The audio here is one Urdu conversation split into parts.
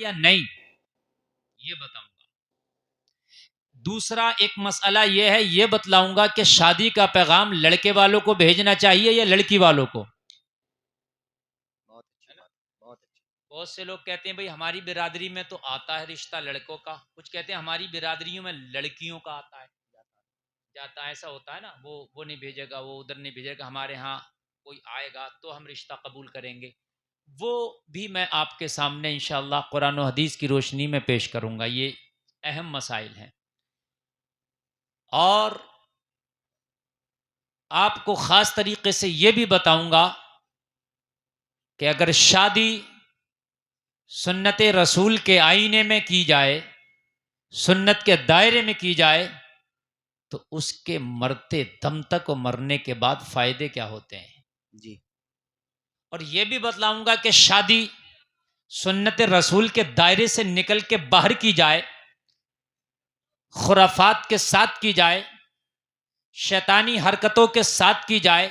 یا نہیں، یہ بتاؤں گا۔ دوسرا ایک مسئلہ یہ ہے، یہ بتلاؤں گا کہ شادی کا پیغام لڑکے والوں کو بھیجنا چاہیے یا لڑکی والوں کو۔ بہت سے لوگ کہتے ہیں بھئی ہماری برادری میں تو آتا ہے رشتہ لڑکوں کا، کچھ کہتے ہیں ہماری برادریوں میں لڑکیوں کا آتا ہے جاتا ہے، ایسا ہوتا ہے نا، وہ نہیں بھیجے گا، وہ ادھر نہیں بھیجے گا، ہمارے ہاں کوئی آئے گا تو ہم رشتہ قبول کریں گے۔ وہ بھی میں آپ کے سامنے انشاءاللہ قرآن و حدیث کی روشنی میں پیش کروں گا، یہ اہم مسائل ہیں۔ اور آپ کو خاص طریقے سے یہ بھی بتاؤں گا کہ اگر شادی سنت رسول کے آئینے میں کی جائے، سنت کے دائرے میں کی جائے، تو اس کے مرتے دم تک اور مرنے کے بعد فائدے کیا ہوتے ہیں جی۔ اور یہ بھی بتلاؤں گا کہ شادی سنت رسول کے دائرے سے نکل کے باہر کی جائے، خرافات کے ساتھ کی جائے، شیطانی حرکتوں کے ساتھ کی جائے،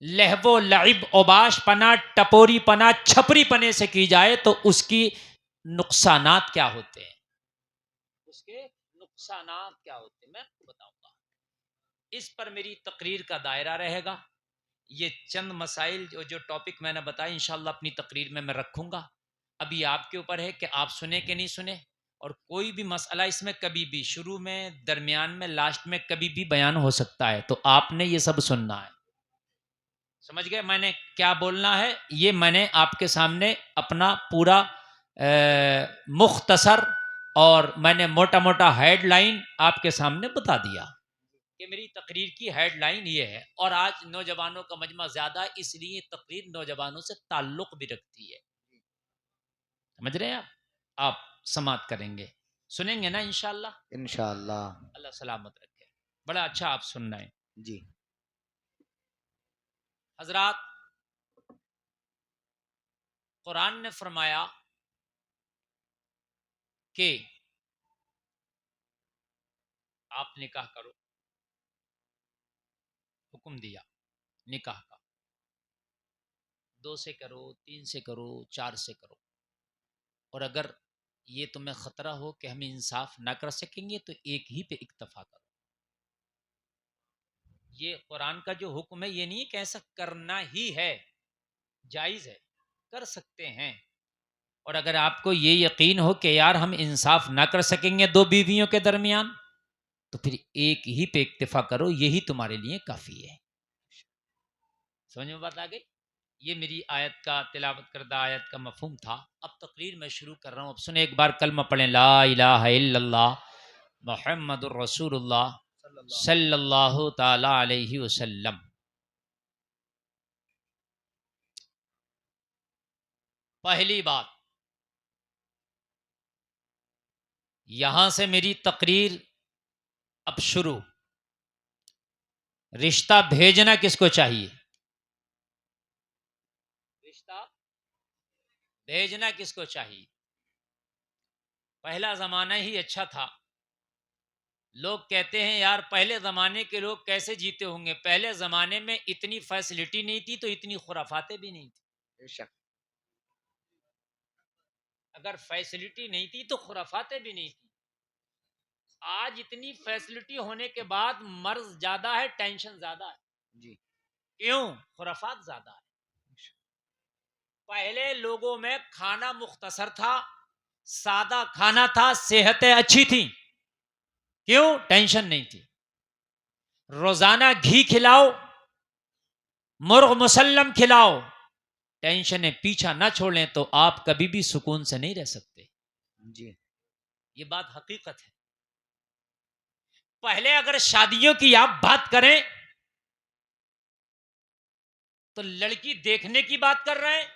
لہو و لعب، اوباش پنا، ٹپوری پنا، چھپری پنے سے کی جائے، تو اس کی نقصانات کیا ہوتے ہیں، اس کے نقصانات کیا ہوتے ہیں میں آپ کو بتاؤں گا۔ اس پر میری تقریر کا دائرہ رہے گا۔ یہ چند مسائل جو ٹاپک میں نے بتایا انشاءاللہ اپنی تقریر میں رکھوں گا۔ ابھی آپ کے اوپر ہے کہ آپ سنیں کہ نہیں سنیں، اور کوئی بھی مسئلہ اس میں کبھی بھی شروع میں، درمیان میں، لاسٹ میں کبھی بھی بیان ہو سکتا ہے، تو آپ نے یہ سب سننا ہے۔ سمجھ گئے میں نے کیا بولنا ہے؟ یہ میں نے آپ کے سامنے اپنا پورا مختصر اور میں نے موٹا موٹا ہیڈ لائن آپ کے سامنے بتا دیا کہ میری تقریر کی ہیڈ لائن یہ ہے۔ اور آج نوجوانوں کا مجمع زیادہ ہے، اس لیے تقریر نوجوانوں سے تعلق بھی رکھتی ہے۔ سمجھ رہے ہیں آپ سماعت کریں گے، سنیں گے نا انشاءاللہ؟ انشاءاللہ۔ اللہ سلامت رکھے۔ بڑا اچھا آپ سن رہے ہیں جی۔ حضرات، قرآن نے فرمایا کہ آپ نکاح کرو، حکم دیا نکاح کا، 2 سے کرو، 3 سے کرو، 4 سے کرو، اور اگر یہ تمہیں خطرہ ہو کہ ہم انصاف نہ کر سکیں گے تو ایک ہی پہ اکتفا کرو۔ یہ قرآن کا جو حکم ہے یہ نہیں کہ ایسا کرنا ہی ہے، جائز ہے، کر سکتے ہیں۔ اور اگر آپ کو یہ یقین ہو کہ یار ہم انصاف نہ کر سکیں گے 2 بیویوں کے درمیان، تو پھر ایک ہی پہ اکتفا کرو، یہی تمہارے لیے کافی ہے۔ سمجھ میں بات آ گئی؟ یہ میری آیت کا، تلاوت کردہ آیت کا مفہوم تھا۔ اب تقریر میں شروع کر رہا ہوں۔ اب سنیں، ایک بار کلمہ پڑھیں، لا الہ الا اللہ محمد الرسول اللہ صلی اللہ تعالی علیہ وسلم۔ پہلی بات، یہاں سے میری تقریر اب شروع۔ رشتہ بھیجنا کس کو چاہیے؟ رشتہ بھیجنا کس کو چاہیے؟ پہلا زمانہ ہی اچھا تھا۔ لوگ کہتے ہیں یار پہلے زمانے کے لوگ کیسے جیتے ہوں گے؟ پہلے زمانے میں اتنی فیسلٹی نہیں تھی تو اتنی خرافاتیں بھی نہیں تھی۔ اگر فیسلٹی نہیں تھی تو خرافاتیں بھی نہیں تھی۔ آج اتنی فیسلٹی ہونے کے بعد مرض زیادہ ہے، ٹینشن زیادہ ہے۔ جی۔ کیوں؟ خرافات زیادہ ہے۔ پہلے لوگوں میں کھانا مختصر تھا، سادہ کھانا تھا، صحتیں اچھی تھیں۔ کیوں؟ ٹینشن نہیں تھی۔ روزانہ گھی کھلاؤ، مرغ مسلم کھلاؤ، ٹینشنیں پیچھا نہ چھوڑیں تو آپ کبھی بھی سکون سے نہیں رہ سکتے۔ جی۔ یہ بات حقیقت ہے۔ پہلے اگر شادیوں کی آپ بات کریں تو لڑکی دیکھنے کی بات کر رہے ہیں،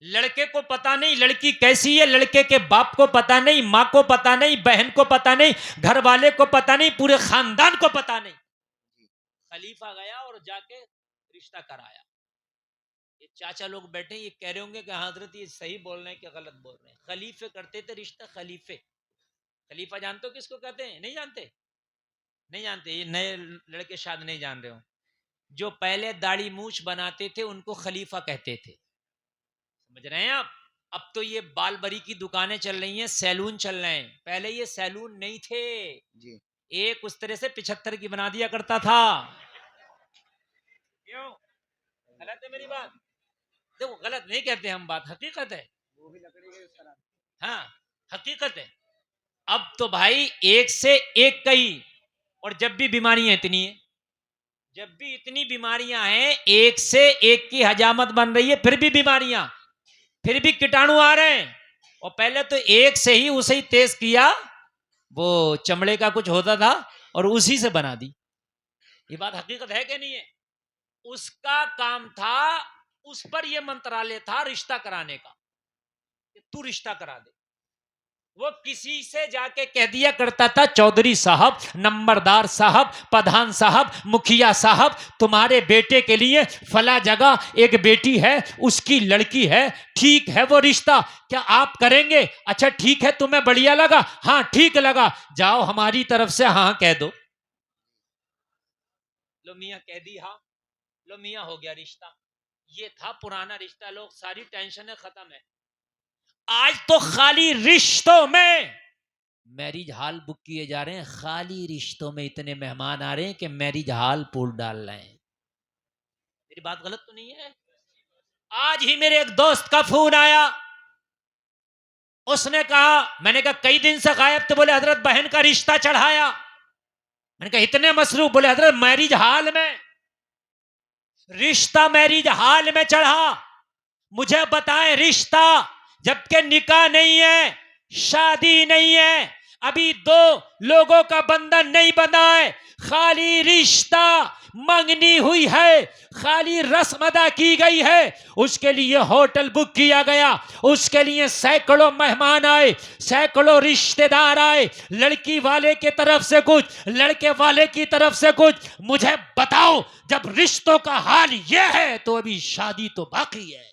لڑکے کو پتا نہیں لڑکی کیسی ہے، لڑکے کے باپ کو پتا نہیں، ماں کو پتا نہیں، بہن کو پتا نہیں، گھر والے کو پتا نہیں، پورے خاندان کو پتا نہیں۔ خلیفہ گیا اور جا کے رشتہ کرایا۔ یہ چاچا لوگ بیٹھے یہ کہہ رہے ہوں گے کہ حضرت یہ صحیح بول رہے ہیں کہ غلط بول رہے ہیں۔ خلیفے کرتے تھے رشتہ، خلیفے۔ خلیفہ جانتے ہو کس کو کہتے ہیں؟ نہیں جانتے؟ نہیں جانتے؟ یہ نئے لڑکے شاید نہیں جان رہے ہوں۔ جو پہلے داڑھی مونچھ بناتے تھے ان کو خلیفہ کہتے تھے۔ سمجھ رہے ہیں آپ؟ اب تو یہ بال بری کی دکانیں چل رہی ہیں، سیلون چل رہے ہیں، پہلے یہ سیلون نہیں تھے. جی ایک اس طرح سے 75 کی بنا دیا کرتا تھا. کیوں غلط ہے میری بات؟ دیکھو غلط نہیں کہتے ہم، بات حقیقت ہے. ہاں حقیقت ہے. اب تو بھائی ایک سے ایک کئی، اور جب بھی بیماریاں اتنی ہیں، جب بھی اتنی بیماریاں ہیں، ایک سے ایک کی حجامت بن رہی ہے، پھر بھی بیماریاں، پھر بھی کیٹانو آ رہے ہیں. اور پہلے تو ایک سے ہی اسے ہی تیز کیا، وہ چمڑے کا کچھ ہوتا تھا اور اسی سے بنا دی. یہ بات حقیقت ہے کہ نہیں ہے؟ اس کا کام تھا، اس پر یہ منترالیہ تھا رشتہ کرانے کا، کہ تو رشتہ کرا دے. وہ کسی سے جا کے کہہ دیا کرتا تھا چودھری صاحب، نمبردار صاحب، پردھان صاحب، مکھیا صاحب، تمہارے بیٹے کے لیے فلاں جگہ ایک بیٹی ہے، اس کی لڑکی ہے، ٹھیک ہے وہ رشتہ کیا آپ کریں گے؟ اچھا ٹھیک ہے، تمہیں بڑھیا لگا؟ ہاں ٹھیک لگا، جاؤ ہماری طرف سے ہاں کہہ دو. لو میاں کہہ دی ہاں، لو میاں ہو گیا رشتہ. یہ تھا پرانا رشتہ. لوگ ساری ٹینشنیں ختم ہے. آج تو خالی رشتوں میں میریج ہال بک کیے جا رہے ہیں، خالی رشتوں میں اتنے مہمان آ رہے ہیں کہ میریج ہال پول ڈال رہے ہیں. میری بات غلط تو نہیں ہے؟ آج ہی میرے ایک دوست کا فون آیا، اس نے کہا، میں نے کہا کئی دن سے غائب تھے، بولے حضرت بہن کا رشتہ چڑھایا. میں نے کہا اتنے مصروف؟ بولے حضرت میریج ہال میں رشتہ، میریج ہال میں چڑھا. مجھے بتائیں رشتہ جبکہ نکاح نہیں ہے، شادی نہیں ہے، ابھی دو لوگوں کا بندھن نہیں بنا ہے، خالی رشتہ منگنی ہوئی ہے، خالی رسم ادا کی گئی ہے، اس کے لیے ہوٹل بک کیا گیا، اس کے لیے سینکڑوں مہمان آئے، سینکڑوں رشتہ دار آئے، لڑکی والے کی طرف سے کچھ، لڑکے والے کی طرف سے کچھ. مجھے بتاؤ جب رشتوں کا حال یہ ہے تو ابھی شادی تو باقی ہے.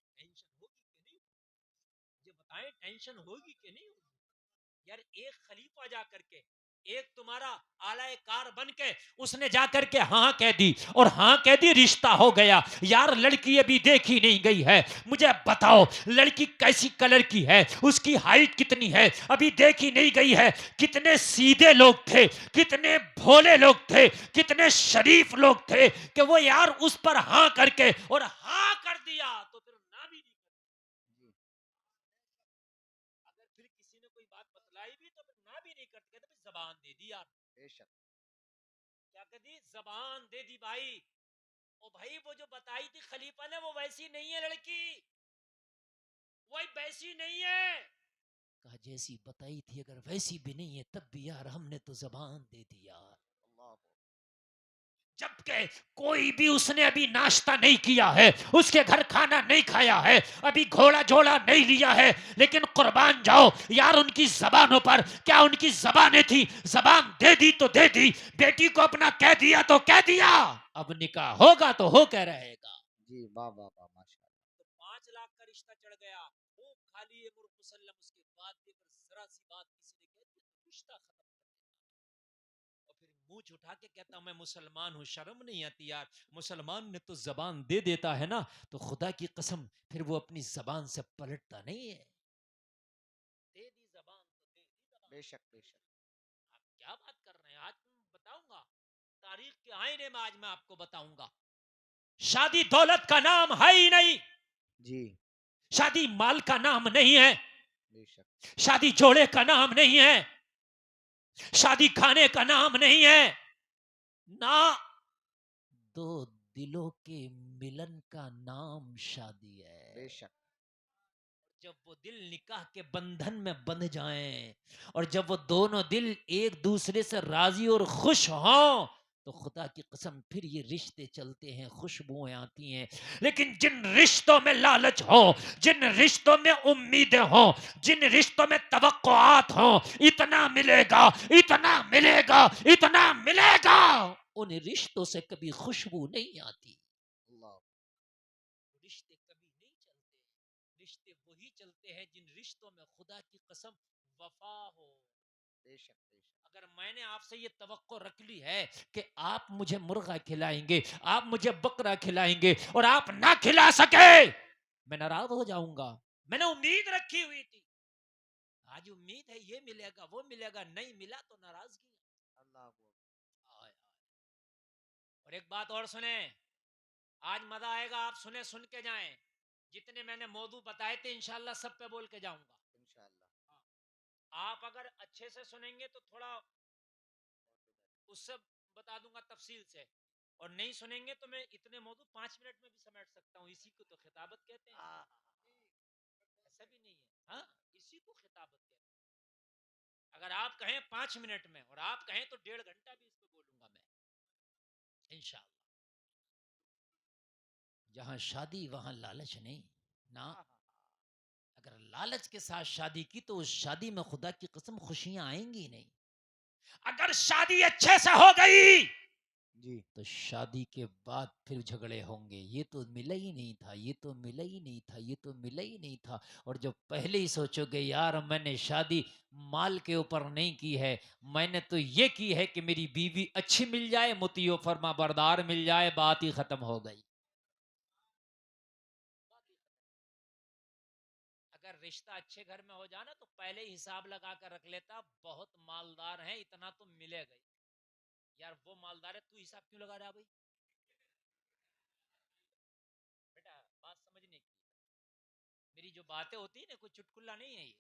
ٹینشن ہوگی کہ نہیں؟ مجھے بتائیں ٹینشن ہوگی کہ نہیں ہوگی؟ یار ایک خلیفہ جا کر کے، ایک تمہارا اعلی کار بن کے، اس نے جا کر کے ہاں کہہ دی، اور ہاں کہہ دی رشتہ ہو گیا. یار لڑکی ابھی دیکھی نہیں گئی ہے، مجھے بتاؤ لڑکی کیسی کلر کی ہے، اس کی ہائٹ کتنی ہے، ابھی دیکھی نہیں گئی ہے. کتنے سیدھے لوگ تھے، کتنے بھولے لوگ تھے، کتنے شریف لوگ تھے کہ وہ یار اس پر ہاں کر کے اور ہاں کر دیا تو پھر نہ بھی نہیں. اگر پھر کسی نے کوئی بات بتلائی بھی تو پھر نہ بھی نہیں کرتے، کہتے زبان دے دی یار. بے شک. کیا کہتی؟ زبان دے دی بھائی. او بھائی وہ جو بتائی تھی خلیفہ نے وہ ویسی نہیں ہے لڑکی، وہ ویسی نہیں ہے. کہا جیسی بتائی تھی اگر ویسی بھی نہیں ہے تب بھی یار ہم نے تو زبان دے دی یار. جبکہ کوئی بھی اس نے ابھی ناشتہ نہیں کیا ہے، اس کے گھر کھانا نہیں کھایا ہے، ابھی گھوڑا جوڑا نہیں لیا ہے، لیکن قربان جاؤ یار ان کی زبانوں پر کیا ان کی زبانیں تھی، زبان دے دی تو دے دی، بیٹی کو اپنا کہہ دیا تو کہہ دیا. اب نکاح ہوگا تو ہو کے رہے گا. جی واہ واہ واہ ماشاء اللہ. تو 5 لاکھ کا رشتہ چڑھ گیا، وہ خالی یہ مرغ مسلم. اس کے بعد بھی اگر ذرا سی بات کسی نے کہہ دی تو رشتہ ختم کر دیتا. اور پھر منہ اٹھا کے کہتا ہوں میں مسلمان ہوں. شرم نہیں آتی یار؟ مسلمان نے تو زبان دے دیتا ہے نا، تو خدا کی قسم پھر وہ اپنی زبان سے پلٹتا نہیں ہے. دے دی زبان تو دے دی زبان. بے شک بے شک. آپ کیا بات کر رہے ہیں؟ آج میں بتاؤں گا تاریخ کے آئینے میں، آج میں آپ کو بتاؤں گا شادی دولت کا نام ہے ہی نہیں، جی شادی مال کا نام نہیں ہے، بے شک. شادی جوڑے کا نام نہیں ہے، شادی کھانے کا نام نہیں ہے، نہ دو دلوں کے ملن کا نام شادی ہے. بے شک. جب وہ دل نکاح کے بندھن میں بندھ جائیں اور جب وہ دونوں دل ایک دوسرے سے راضی اور خوش ہوں تو خدا کی قسم پھر یہ رشتے چلتے ہیں، خوشبوئیں آتی ہیں. لیکن جن رشتوں میں لالچ ہو، جن رشتوں میں امیدیں ہوں، جن رشتوں میں توقعات ہوں، اتنا ملے گا، اتنا ملے گا، اتنا ملے گا، ان رشتوں سے کبھی خوشبو نہیں آتی. اللہ. رشتے کبھی نہیں چلتے. رشتے وہی چلتے ہیں جن رشتوں میں خدا کی قسم وفا ہو. بے شک بے شک. اگر میں نے آپ سے یہ توقع رکھ لی ہے کہ آپ مجھے مرغا کھلائیں گے، آپ مجھے بکرا کھلائیں گے، اور آپ نہ کھلا سکے میں ناراض ہو جاؤں گا. میں نے امید رکھی ہوئی تھی, آج امید ہے یہ ملے گا وہ ملے گا, نہیں ملا تو ناراضگی. اللہ اکبر. آئے آئے. اور ایک بات اور سنیں, آج مزہ آئے گا, آپ سنیں سن کے جائیں. جتنے میں نے موضوع بتائے تھے انشاءاللہ سب پہ بول کے جاؤں گا. انشاءاللہ. آپ اگر اچھے سے سنیں گے تو تھوڑا اس سے بتا دوں گا تفصیل سے, اور نہیں سنیں گے تو میں اتنے موضوع 5 منٹ میں بھی سمیٹ سکتا ہوں. اسی کو تو خطابت کہتے ہیں, ایسا بھی نہیں ہے. ہاں, اسی کو خطابت کہتے ہیں. اگر آپ کہیں 5 منٹ میں اور آپ کہیں تو 1.5 گھنٹہ بھی اس پہ بولوں گا میں انشاءاللہ. جہاں شادی وہاں لالچ نہیں نا. اگر لالچ کے ساتھ شادی کی تو اس شادی میں خدا کی قسم خوشیاں آئیں گی نہیں. اگر شادی اچھے سے ہو گئی جی. تو شادی کے بعد پھر جھگڑے ہوں گے, یہ تو ملا ہی نہیں تھا, یہ تو ملا ہی نہیں تھا, یہ تو ملا ہی نہیں تھا. اور جب پہلے ہی سوچو گے یار میں نے شادی مال کے اوپر نہیں کی ہے, میں نے تو یہ کی ہے کہ میری بیوی اچھی مل جائے, مطیع و فرما بردار مل جائے, بات ہی ختم ہو گئی. اگر رشتہ اچھے گھر میں ہو جانا تو پہلے ہی حساب لگا کر رکھ لیتا, بہت مالدار ہیں اتنا تو ملے گا. یار وہ مالدار ہے, تو حساب کیوں لگا رہا بھائی؟ بیٹا بات سمجھنے کی, میری جو باتیں ہوتی ہیں نا کوئی چٹکلا نہیں ہے یہ.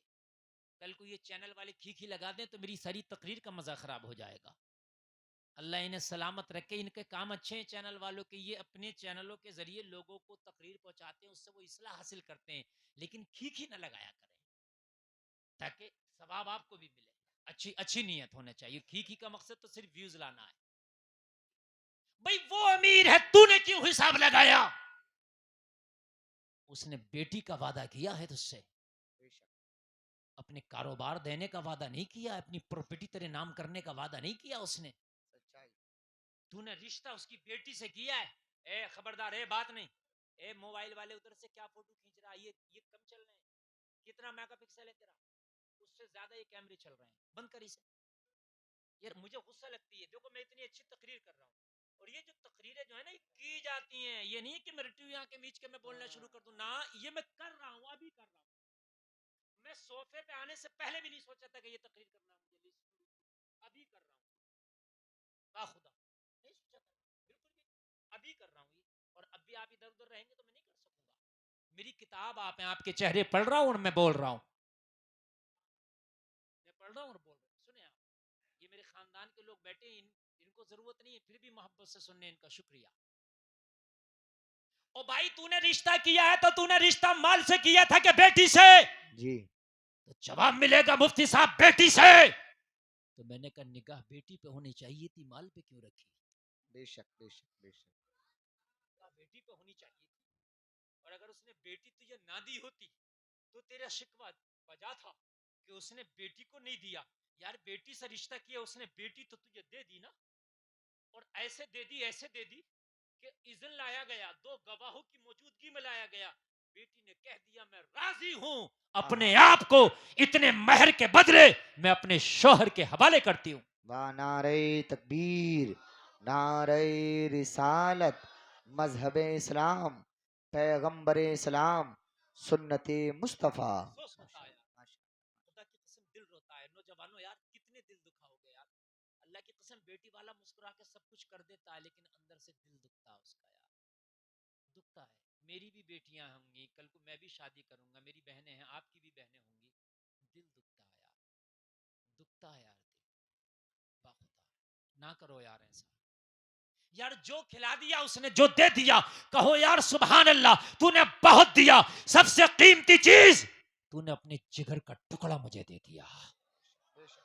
کل کو یہ چینل والے کھی لگا دیں تو میری ساری تقریر کا مزہ خراب ہو جائے گا. اللہ انہیں سلامت رکھے, ان کے کام اچھے ہیں چینل والوں کے, یہ اپنے چینلوں کے ذریعے لوگوں کو تقریر پہنچاتے ہیں, اس سے وہ اصلاح حاصل کرتے ہیں, لیکن کھی نہ لگایا کریں تاکہ ثواب آپ کو بھی ملے. اچھی نیت ہونا چاہیے. کھی کا مقصد تو صرف ویوز لانا ہے. بھئی وہ امیر ہے, تو نے کیوں حساب لگایا؟ اس نے بیٹی کا وعدہ کیا ہے تجھ سے, بے شک. اپنے کاروبار دینے کا وعدہ نہیں کیا, اپنی پراپرٹی تیرے نام کرنے کا وعدہ نہیں کیا اس نے. سچائی. تو نے رشتہ اس کی بیٹی سے کیا ہے. اے خبردار, اے بات نہیں, اے موبائل والے ادھر سے کیا فوٹو کھینچ رہا ہے, یہ کم چل رہے ہیں, کتنا میگا پکسل ہے تیرا, اس سے زیادہ یہ کیمرے چل رہے ہیں, بند کر اسے. یار مجھے غصہ لگتی ہے, دیکھو میں اتنی اچھی تقریر کر رہا ہوں, اور یہ جو تقریریں جو ہے نا کی جاتی ہیں, یہ نہیں کہ میں رٹو یہاں کے بیچ کے میں بولنا شروع کر دوں نا, یہ میں کر رہا ہوں, ابھی کر رہا ہوں. میں صوفے پہ آنے سے پہلے بھی نہیں سوچا تھا کہ یہ تقریر کرنا مجھے, ابھی کر رہا ہوں. خدا نہیں سوچا تھا, بالکل بھی ابھی کر رہا ہوں یہ. اور اب بھی آپ ادھر ادھر رہیں گے تو میں نہیں کر سکوں گا. میری کتاب آپ ہیں, آپ کے چہرے پڑھ رہا ہوں اور میں بول رہا ہوں, میں پڑھ رہا ہوں اور بول رہا ہوں. سنیں آپ, یہ میرے خاندان کے لوگ بیٹھے ہیں, ان کو ضرورت نہیں ہے, پھر بھی محبت سے سننے, ان کا شکریہ. او بھائی تو نے رشتہ کیا ہے تو تو نے رشتہ مال سے کیا تھا کہ بیٹی سے؟ جی. تو جواب ملے گا مفتی صاحب بیٹی سے. تو میں نے کہا نگاہ بیٹی پہ ہونی چاہیے تھی, مال پہ کیوں رکھی؟ بے شک بے شک بے شک. بیٹی پہ ہونی چاہیے تھی, اور اگر اس نے بیٹی تجھے نہ دی ہوتی تو تیرا شکوہ بجا تھا کہ اس نے بیٹی کو نہیں دیا. یار بیٹی سے رشتہ کیا, اس نے بیٹی تو تجھے دے دی نا, اور ایسے دے دی کہ اذن لایا گیا, 2 گواہوں کی موجودگی میں لایا گیا, بیٹی نے کہہ دیا میں راضی ہوں, اپنے آپ کو اتنے مہر کے بدلے میں اپنے شوہر کے حوالے کرتی ہوں. واہ, نعرہ تکبیر, نعرہ رسالت, مذہب اسلام, پیغمبر اسلام, سنت مصطفیٰ. افسوس ہوتا ہے یار, خدا کی قسم دل روتا ہے. نوجوانوں یار کتنے دل دکھا ہوگے یار, اللہ کی قسم بیٹی والا مسکرا کے سب کچھ کر دیتا ہے, لیکن اندر سے دل دکھتا ہے اس کا یار, دکھتا ہے. میری بھی بیٹیاں ہوں گی, کل کو میں بھی شادی کروں گا, میری بہنیں ہیں, آپ کی بھی بہنیں ہوں گی, دل دکھتا ہے یار, دکھتا ہے یار دل. باخدا نہ کرو یار ایسا. یار جو کھلا دیا اس نے, جو دے دیا, کہو یار سبحان اللہ, تو نے بہت دیا. سب سے قیمتی چیز تو نے اپنے جگر کا ٹکڑا مجھے دے دیا. بے شک.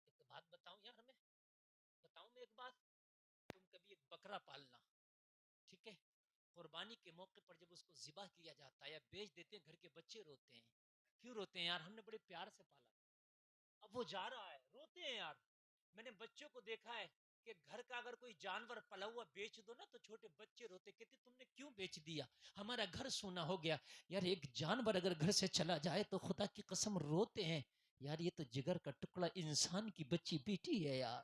ایک بات بتاؤں یار, میں بتاؤں میں ایک بات, تم کبھی ایک بکرا پالنا, ٹھیک ہے, قربانی کے موقع پر جب اس کو ذبح کیا جاتا ہے یا بیچ دیتے ہیں, گھر کے بچے روتے ہیں. کیوں روتے ہیں یار؟ ہم نے بڑے پیار سے پالا, اب وہ جا رہا ہے, روتے ہیں یار. میں نے بچوں کو دیکھا ہے کہ گھر کا اگر کوئی جانور پلا ہوا بیچ دو نا تو چھوٹے بچے روتے, کہتے تم نے کیوں بیچ دیا, ہمارا گھر سونا ہو گیا. یار ایک جانور اگر گھر سے چلا جائے تو خدا کی قسم روتے ہیں یار, یہ تو جگر کا ٹکڑا انسان کی بچی بیٹی ہے یار.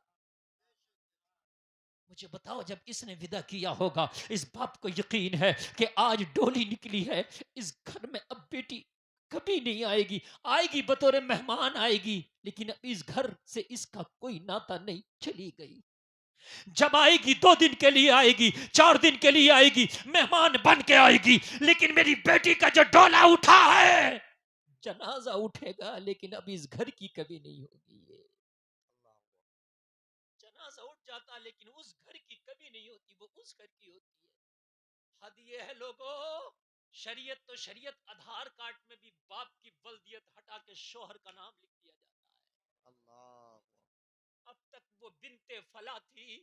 مجھے بتاؤ جب اس نے ودا کیا ہوگا اس باپ کو یقین ہے کہ آج ڈولی نکلی ہے اس گھر میں اب بیٹی کبھی نہیں آئے گی بطور مہمان آئے گی لیکن اب اس گھر سے اس کا کوئی ناتا نہیں چلی گئی جب آئے گی 2 دن کے لیے آئے گی 4 دن کے لیے آئے گی مہمان بن کے آئے گی لیکن میری بیٹی کا جو ڈولا اٹھا ہے جنازہ اٹھے گا لیکن اب اس گھر کی کبھی نہیں ہوگی یہ جنازہ اٹھ جاتا لیکن اس گھر کی کبھی نہیں ہوتی وہ اس گھر کی ہوتی ہے حد یہ ہے لوگوں شریعت تو شریعت آدھار کارڈ میں بھی باپ کی ولدیت ہٹا کے شوہر کا نام لکھ دیا جاتا ہے اللہ اب تک وہ بنتے فلا تھی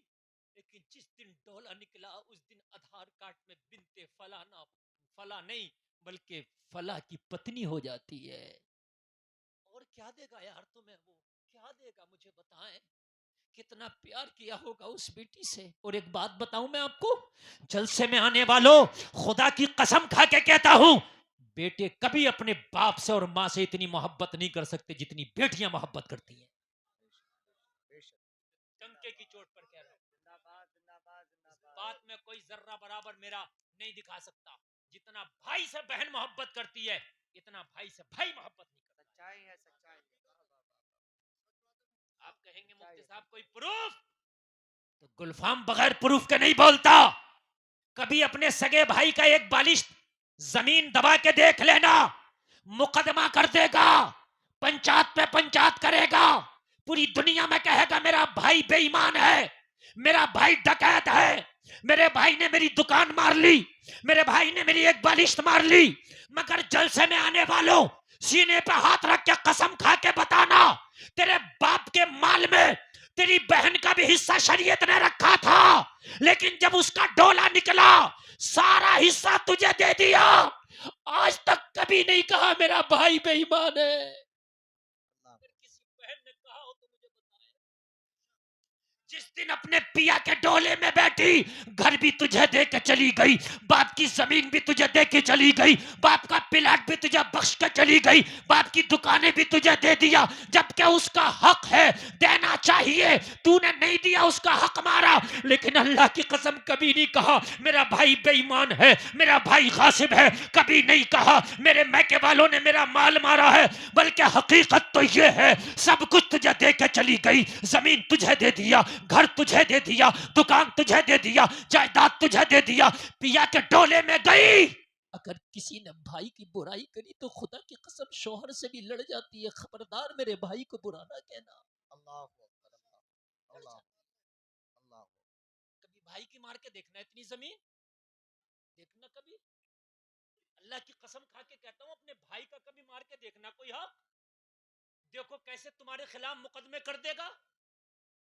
لیکن جس دن ڈولا نکلا اس دن آدھار کارڈ میں بنتے فلا نہیں بلکہ فلا کی پتنی ہو جاتی ہے اور کیا دے گا یار تمہیں وہ کیا دے گا مجھے بتائیں کتنا پیار کیا ہوگا اس بیٹی سے اور ایک بات بتاؤں میں آپ کو جلسے میں آنے والوں خدا کی قسم کھا کے کہتا ہوں بیٹے کبھی اپنے باپ سے اور ماں سے اتنی محبت نہیں کر سکتے جتنی بیٹیاں محبت کرتی ہیں بے شک ٹنکے کی چوٹ پر کہہ رہا ہوں بات میں کوئی ذرہ برابر میرا نہیں دکھا سکتا جتنا بھائی سے بہن محبت کرتی ہے اتنا بھائی سے بھائی محبت نہیں کرتا سچائی ہے سچائی آپ کہیں گے مفتی صاحب کوئی پروف تو گلفام بغیر پروف کے نہیں بولتا کبھی اپنے سگے بھائی کا ایک بالش زمین دبا کے دیکھ لینا مقدمہ کر دے گا پنچایت پہ پنچایت کرے گا پوری دنیا میں کہے گا میرا بھائی بے ایمان ہے میرا بھائی ڈکیت ہے میرے بھائی نے میری دکان مار لی میرے بھائی نے میری ایک بالشت مار لی مگر جلسے میں آنے والوں سینے پہ ہاتھ رکھ کے قسم کھا کے بتانا تیرے باپ کے مال میں تیری بہن کا بھی حصہ شریعت نے رکھا تھا لیکن جب اس کا ڈولا نکلا سارا حصہ تجھے دے دیا آج تک کبھی نہیں کہا میرا بھائی بے ایمان ہے اگر کسی بہن نے کہا ہو تو مجھے بتائیں جس دن اپنے پیا کے ڈولے میں بیٹھی گھر بھی تجھے دے کے چلی گئی باپ کی زمین بھی تجھے دے کے چلی گئی باپ کا پلاٹ بھی تجھے بخش کے چلی گئی باپ کی دکانیں بھی تجھے دے دیا جبکہ اس کا حق ہے دینا چاہیے تو نے نہیں دیا اس کا حق مارا لیکن اللہ کی قسم کبھی نہیں کہا میرا بھائی بے ایمان ہے میرا بھائی غاصب ہے کبھی نہیں کہا میرے میکے والوں نے میرا مال مارا ہے بلکہ حقیقت تو یہ ہے سب کچھ تجھے دے کے چلی گئی زمین تجھے دے دیا گھر تجھے دے دیا دکان تجھے دے دیا جائیداد تجھے دے دیا پیا کے ڈولے میں گئی اگر کسی نے بھائی کی برائی کری تو خدا کی قسم شوہر سے بھی لڑ جاتی ہے خبردار میرے بھائی کو برا نہ کہنا اللہ اکبر اللہ اللہ کبھی بھائی کی مار کے دیکھنا اتنی زمین دیکھنا کبھی اللہ کی قسم کھا کے کہتا ہوں اپنے بھائی کا کبھی مار کے دیکھنا کوئی حق دیکھو کیسے تمہارے خلاف مقدمے کر دے گا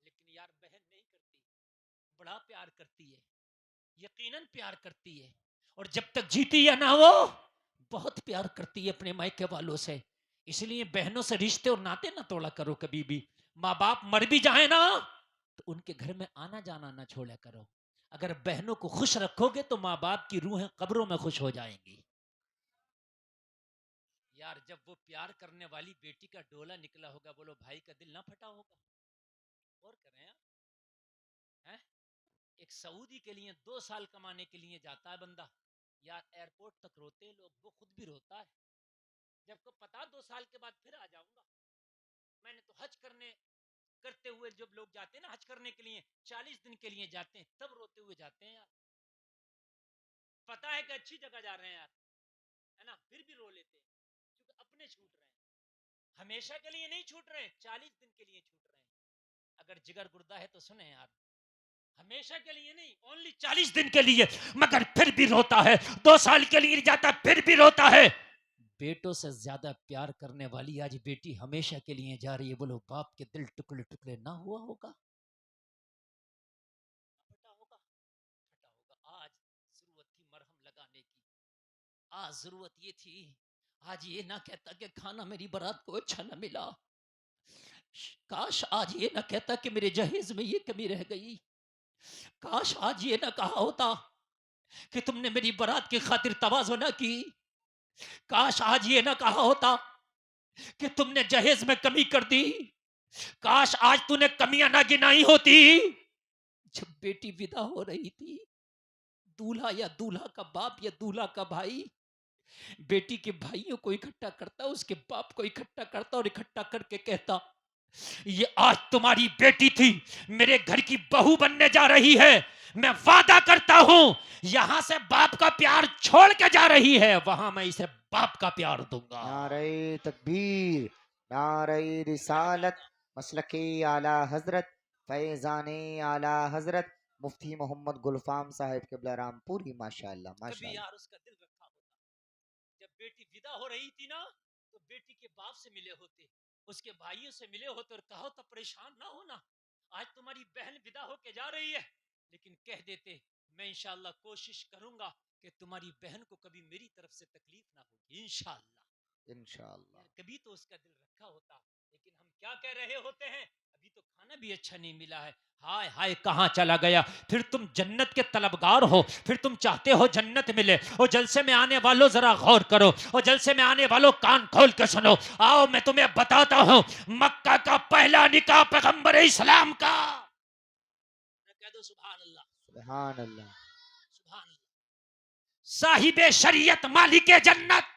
لیکن یار بہن نہیں کرتی بڑا پیار کرتی ہے یقیناً پیار کرتی ہے اور جب تک جیتی یا نہ ہو بہت پیار کرتی ہے اپنے مائکے والوں سے اس لیے بہنوں سے رشتے اور ناطے نہ توڑا کرو کبھی بھی ماں باپ مر بھی جائیں نا تو ان کے گھر میں آنا جانا نہ چھوڑا کرو اگر بہنوں کو خوش رکھو گے تو ماں باپ کی روحیں قبروں میں خوش ہو جائیں گی یار جب وہ پیار کرنے والی بیٹی کا ڈولا نکلا ہوگا بولو بھائی کا دل نہ پھٹا ہوگا اور کریں یار ایک سعودی کے لیے 2 سال کمانے کے لیے جاتا ہے بندہ یار ایئرپورٹ تک روتے ہیں لوگ وہ خود بھی روتا ہے جب کو پتا 2 سال کے بعد پھر آ جاؤں گا میں نے تو حج کرتے ہوئے جب لوگ جاتے ہیں نا حج کرنے کے لیے 40 دن کے لیے جاتے ہیں تب روتے ہوئے جاتے ہیں یار پتا ہے کہ اچھی جگہ جا رہے ہیں یار ہے نا پھر بھی رو لیتے ہیں کیونکہ اپنے چھوٹ رہے ہیں ہمیشہ کے لیے نہیں چھوٹ رہے ہیں 40 دن کے لیے چھوٹ رہے ہیں اگر جگر گردہ ہے تو سنیں یار ہمیشہ کے لیے نہیں اونلی 40 دن کے لیے مگر پھر بھی روتا ہے 2 سال کے لیے جاتا پھر بھی روتا ہے بیٹوں سے زیادہ پیار کرنے والی آج بیٹی ہمیشہ کے لیے جا رہی ہے بولو باپ کے دل ٹکڑے ٹکڑے نہ ہوا ہوگا پھٹا ہوگا آج ضرورت تھی مرہم لگانے کی آج ضرورت یہ تھی آج یہ نہ کہتا کہ کھانا میری برات کو اچھا نہ ملا کاش آج یہ نہ کہتا کہ میرے جہیز میں یہ کمی رہ گئی کاش آج یہ نہ کہا ہوتا کہ تم نے میری برات کی خاطر تواضع نہ کی کاش آج یہ نہ کہا ہوتا کہ تم نے جہیز میں کمی کر دی کاش آج تو نے کمیاں نہ گنائی ہوتی جب بیٹی ودا ہو رہی تھی، دولہا یا دولہا کا باپ یا دولہا کا بھائی بیٹی کے بھائیوں کو اکٹھا کرتا، اس کے باپ کو اکٹھا کرتا اور اکٹھا کر کے کہتا یہ آج تمہاری بیٹی تھی، میرے گھر کی بہو بننے جا رہی ہے، میں وعدہ کرتا ہوں یہاں سے باپ کا پیار چھوڑ کے جا رہی ہے، وہاں میں اسے باپ کا پیار دوں گا۔ نعرہ تکبیر، نعرہ رسالت، مسلک اعلی حضرت، فیضان اعلی حضرت مفتی محمد گلفام صاحب قبلہ رام پوری، ماشاءاللہ کبھی ماشاءاللہ۔ یار اس کا دل رکھا ہوتا، جب بیٹی ودا ہو رہی تھی نا تو بیٹی کے باپ سے ملے ہوتے، اس کے بھائیوں سے ملے ہوتے اور کہا ہوتا پریشان نہ ہونا، آج تمہاری بہن ودا ہو کے جا رہی ہے، لیکن کہہ دیتے میں انشاءاللہ کوشش کروں گا کہ تمہاری بہن کو کبھی میری طرف سے تکلیف نہ ہوگی انشاءاللہ۔ انشاءاللہ۔ کبھی تو اس کا دل رکھا ہوتا، لیکن ہم کیا کہہ رہے ہوتے ہیں، ابھی تو کھانا بھی اچھا نہیں ملا ہے، ہائے ہائے کہاں چلا گیا۔ پھر تم جنت کے طلبگار ہو، پھر تم چاہتے ہو جنت ملے، اور جلسے میں آنے والوں ذرا غور کرو، اور جلسے میں آنے والوں کان کھول کے سنو، آؤ میں تمہیں بتاتا ہوں مکہ کا پہلا نکاح پیغمبر اسلام کا، کہہ دو سبحان اللہ، سبحان اللہ۔ سبحان اللہ، صاحب شریعت مالک جنت،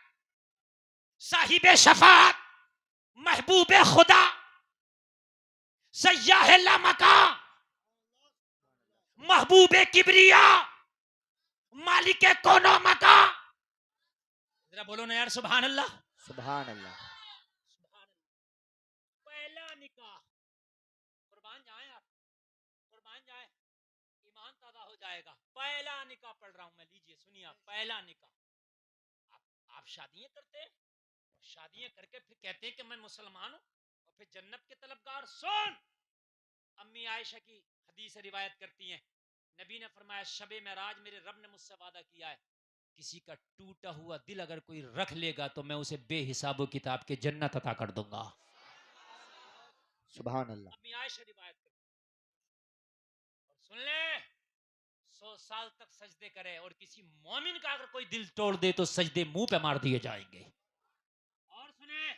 صاحب شفاعت محبوب خدا سیاح لامکاں محبوب کبریا مالک کونو مکاں، ذرا بولو نا یار سبحان اللہ، سبحان اللہ۔ سبحان اللہ۔ پہلا نکاح، قربان جائیں آپ، قربان جائیں، ایمان تازہ ہو جائے گا، پہلا نکاح پڑھ رہا ہوں میں، لیجئے سنیے آپ، پہلا نکاح، آپ شادیاں کرتے ہیں، شادیاں کر کے پھر کہتے ہیں کہ میں مسلمان ہوں، اور پھر جنت کے طلبگار، سن امی عائشہ کی حدیث روایت کرتی ہیں، نبی نے فرمایا شب معراج میرے رب نے مجھ سے وعدہ کیا ہے کسی کا ٹوٹا ہوا دل اگر کوئی رکھ لے گا تو میں اسے بے حساب و کتاب کے جنت عطا کر دوں گا۔ سبحان اللہ۔ امی عائشہ روایت کرتی ہیں، اور سن لے 100 سال تک سجدے کرے اور کسی مومن کا اگر کوئی دل توڑ دے تو سجدے منہ پہ مار دیے جائیں گے۔ اور سنیں،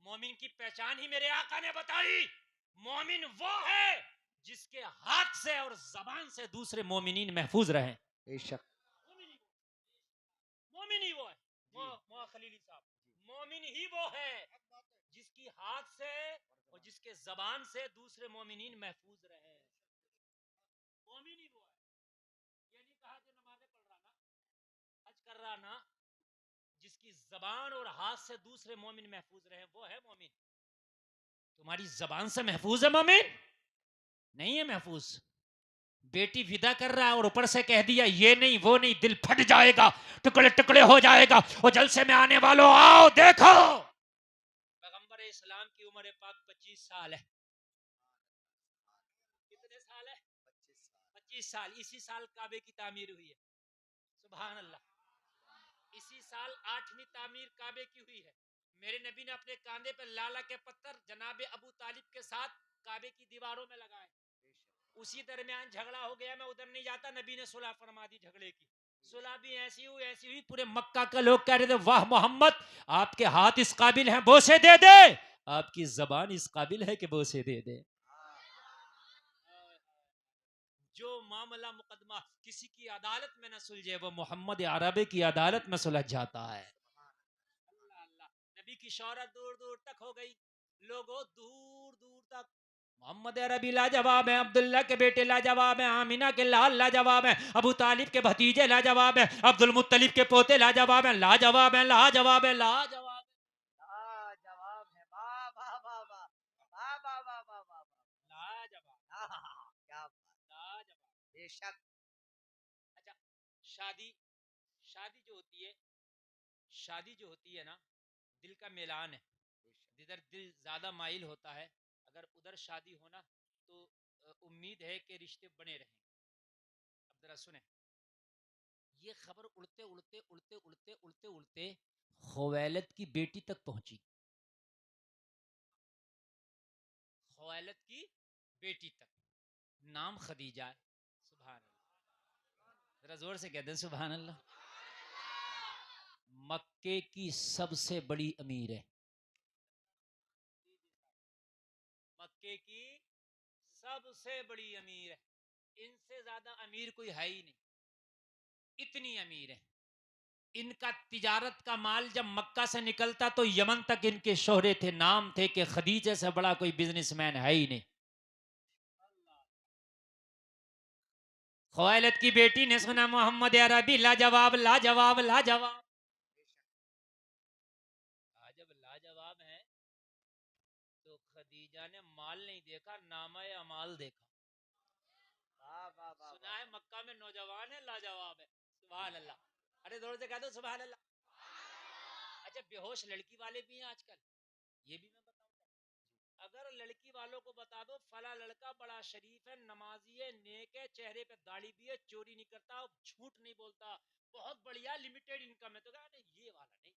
مومن کی پہچان ہی میرے آقا نے بتائی، مومن وہ ہے جس کے ہاتھ سے اور زبان سے دوسرے مومنین محفوظ رہیں، بے شک۔ مومن ہی وہ ہے، مولا خلیلی صاحب، مومن ہی وہ ہے جس کی ہاتھ سے اور جس کے زبان سے دوسرے مومنین محفوظ رہے، مومن ہی وہ ہے، یہ نہیں کہا جو نمازیں پڑھ رہا نا، حج کر رہا نا، جس کی زبان اور ہاتھ سے دوسرے مومن محفوظ رہے وہ ہے مومن۔ تمہاری زبان سے محفوظ ہے مومن؟ نہیں ہے محفوظ۔ بیٹی ودا کر رہا ہے اور اوپر سے کہہ دیا یہ نہیں وہ نہیں، دل پھٹ جائے گا، ٹکڑے ٹکڑے ہو جائے گا، اور جلسے میں آنے والوں آؤ دیکھو، پیغمبر اسلام کی عمر پاک 25 سال ہے، کتنے سال ہے؟ 25 سال، اسی سال کعبے کی تعمیر ہوئی ہے، سبحان اللہ، اسی سال 8ویں تعمیر کعبے کی ہوئی ہے، میرے نبی نے اپنے کاندھے پہ لالا کے پتھر جناب ابو طالب کے ساتھ کعبے کی دیواروں میں لگائے، اسی درمیان جھگڑا ہو گیا، میں ادھر نہیں جاتا، نبی نے صلح فرما دی جھگڑے کی، صلح بھی ایسی ہوئی، پورے مکہ کے لوگ کہہ رہے تھے واہ محمد آپ کے ہاتھ اس قابل ہیں بوسے دے دے، آپ کی زبان اس قابل ہے کہ بوسے دے دے۔ جو معاملہ مقدمہ کسی کی عدالت میں نہ سلجھے وہ محمد عربی کی عدالت میں سلجھ جاتا ہے۔ اللہ اللہ، نبی کی شہرت دور دور تک ہو گئی، لوگوں دور دور تک محمد عربی لاجواب ہیں، عبداللہ کے بیٹے لاجواب ہیں، آمینہ کے لال لاجواب ہیں، ابو طالب کے بھتیجے لاجواب ہیں، عبد المطلب کے پوتے لاجواب ہیں، لاجواب ہیں، لاجواب ہیں، لاجواب ہیں، جواب ہے، واہ واہ واہ واہ، واہ واہ واہ واہ واہ، لاجواب، کیا بات، لاجواب۔ بے شک۔ اچھا، شادی، شادی جو ہوتی ہے، شادی جو ہوتی ہے نا دل کا میلان ہے، جدھر دل زیادہ مائل ہوتا ہے اگر ادھر شادی ہونا تو امید ہے کہ رشتے بنے رہیں۔ اب ذرا سنیں، یہ خبر اڑتے اڑتے اڑتے اڑتے اڑتے اڑتے خویلد کی بیٹی تک پہنچی، خویلد کی بیٹی تک، نام خدیجہ ہے، سبحان اللہ، ذرا زور سے کہہ دیں سبحان اللہ، مکے کی سب سے بڑی امیر ہے، مکے کی سب سے بڑی امیر ہے، ان سے زیادہ امیر کوئی ہے ہی نہیں، اتنی امیر ہیں. ان کا تجارت کا مال جب مکہ سے نکلتا تو یمن تک ان کے شہرے تھے، نام تھے کہ خدیجہ سے بڑا کوئی بزنس مین ہے ہی نہیں. خویلد کی بیٹی نے سنا محمد عربی لاجواب لاجواب لاجواب. جب لاجواب ہے تو خدیجہ نے مال نہیں دیکھا، نامہ اعمال دیکھا. سنا ہے مکہ میں نوجوان ہے لاجواب ہے. سبحان اللہ. ارے زور سے کہہ دو سبحان اللہ. اچھا بے ہوش لڑکی والے بھی ہیں آج کل، یہ بھی میں بتاؤں. اگر لڑکی والوں کو بتا دو فلاں لڑکا بڑا شریف ہے، نمازی ہے، نیک ہے، چہرے پہ داڑھی بھی ہے، چوری نہیں کرتا، جھوٹ نہیں بولتا، بہت بڑھیا لمیٹڈ انکم ہے، تو کہا نہیں یہ والا نہیں.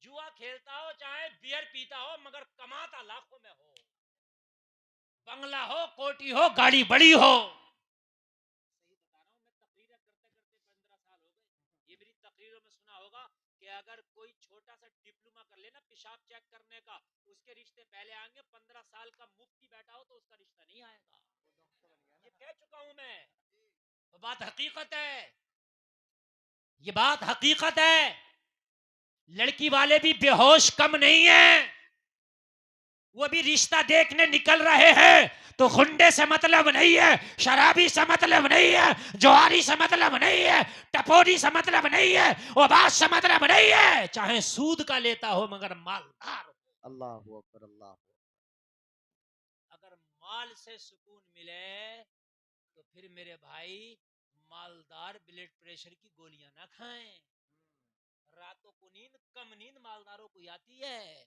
جوا کھیلتا ہو چاہے بیئر پیتا ہو مگر کماتا لاکھوں میں ہو، بنگلہ ہو، کوٹی ہو، گاڑی بڑی ہو. صحیح بتا رہا ہوں میں. تقریریں کرتے کرتے 15 سال ہو گئے. یہ میری تقریروں میں سنا ہوگا کہ اگر کوئی چھوٹا سا ڈپلوما کر لینا پیشاب چیک کرنے کا، اس کے رشتے پہلے آئیں گے. 15 سال کا مفتی بیٹھا ہو تو اس کا رشتہ نہیں آئے گا. یہ کہہ چکا ہوں میں. تو بات حقیقت ہے، یہ بات حقیقت ہے. لڑکی والے بھی بے ہوش کم نہیں ہیں، وہ بھی رشتہ دیکھنے نکل رہے ہیں. تو خنڈے سے مطلب نہیں ہے، شرابی سے مطلب نہیں ہے، جواری سے مطلب نہیں ہے، ٹپوری سے مطلب نہیں ہے، اوباش سے مطلب نہیں ہے، چاہے سود کا لیتا ہو مگر مالدار ہو. اللہ اکبر اللہ. اگر مال سے سکون ملے تو پھر میرے بھائی مالدار بلڈ پریشر کی گولیاں نہ کھائیں. راتوں کو نیند کم نیند مالداروں کو آتی ہے.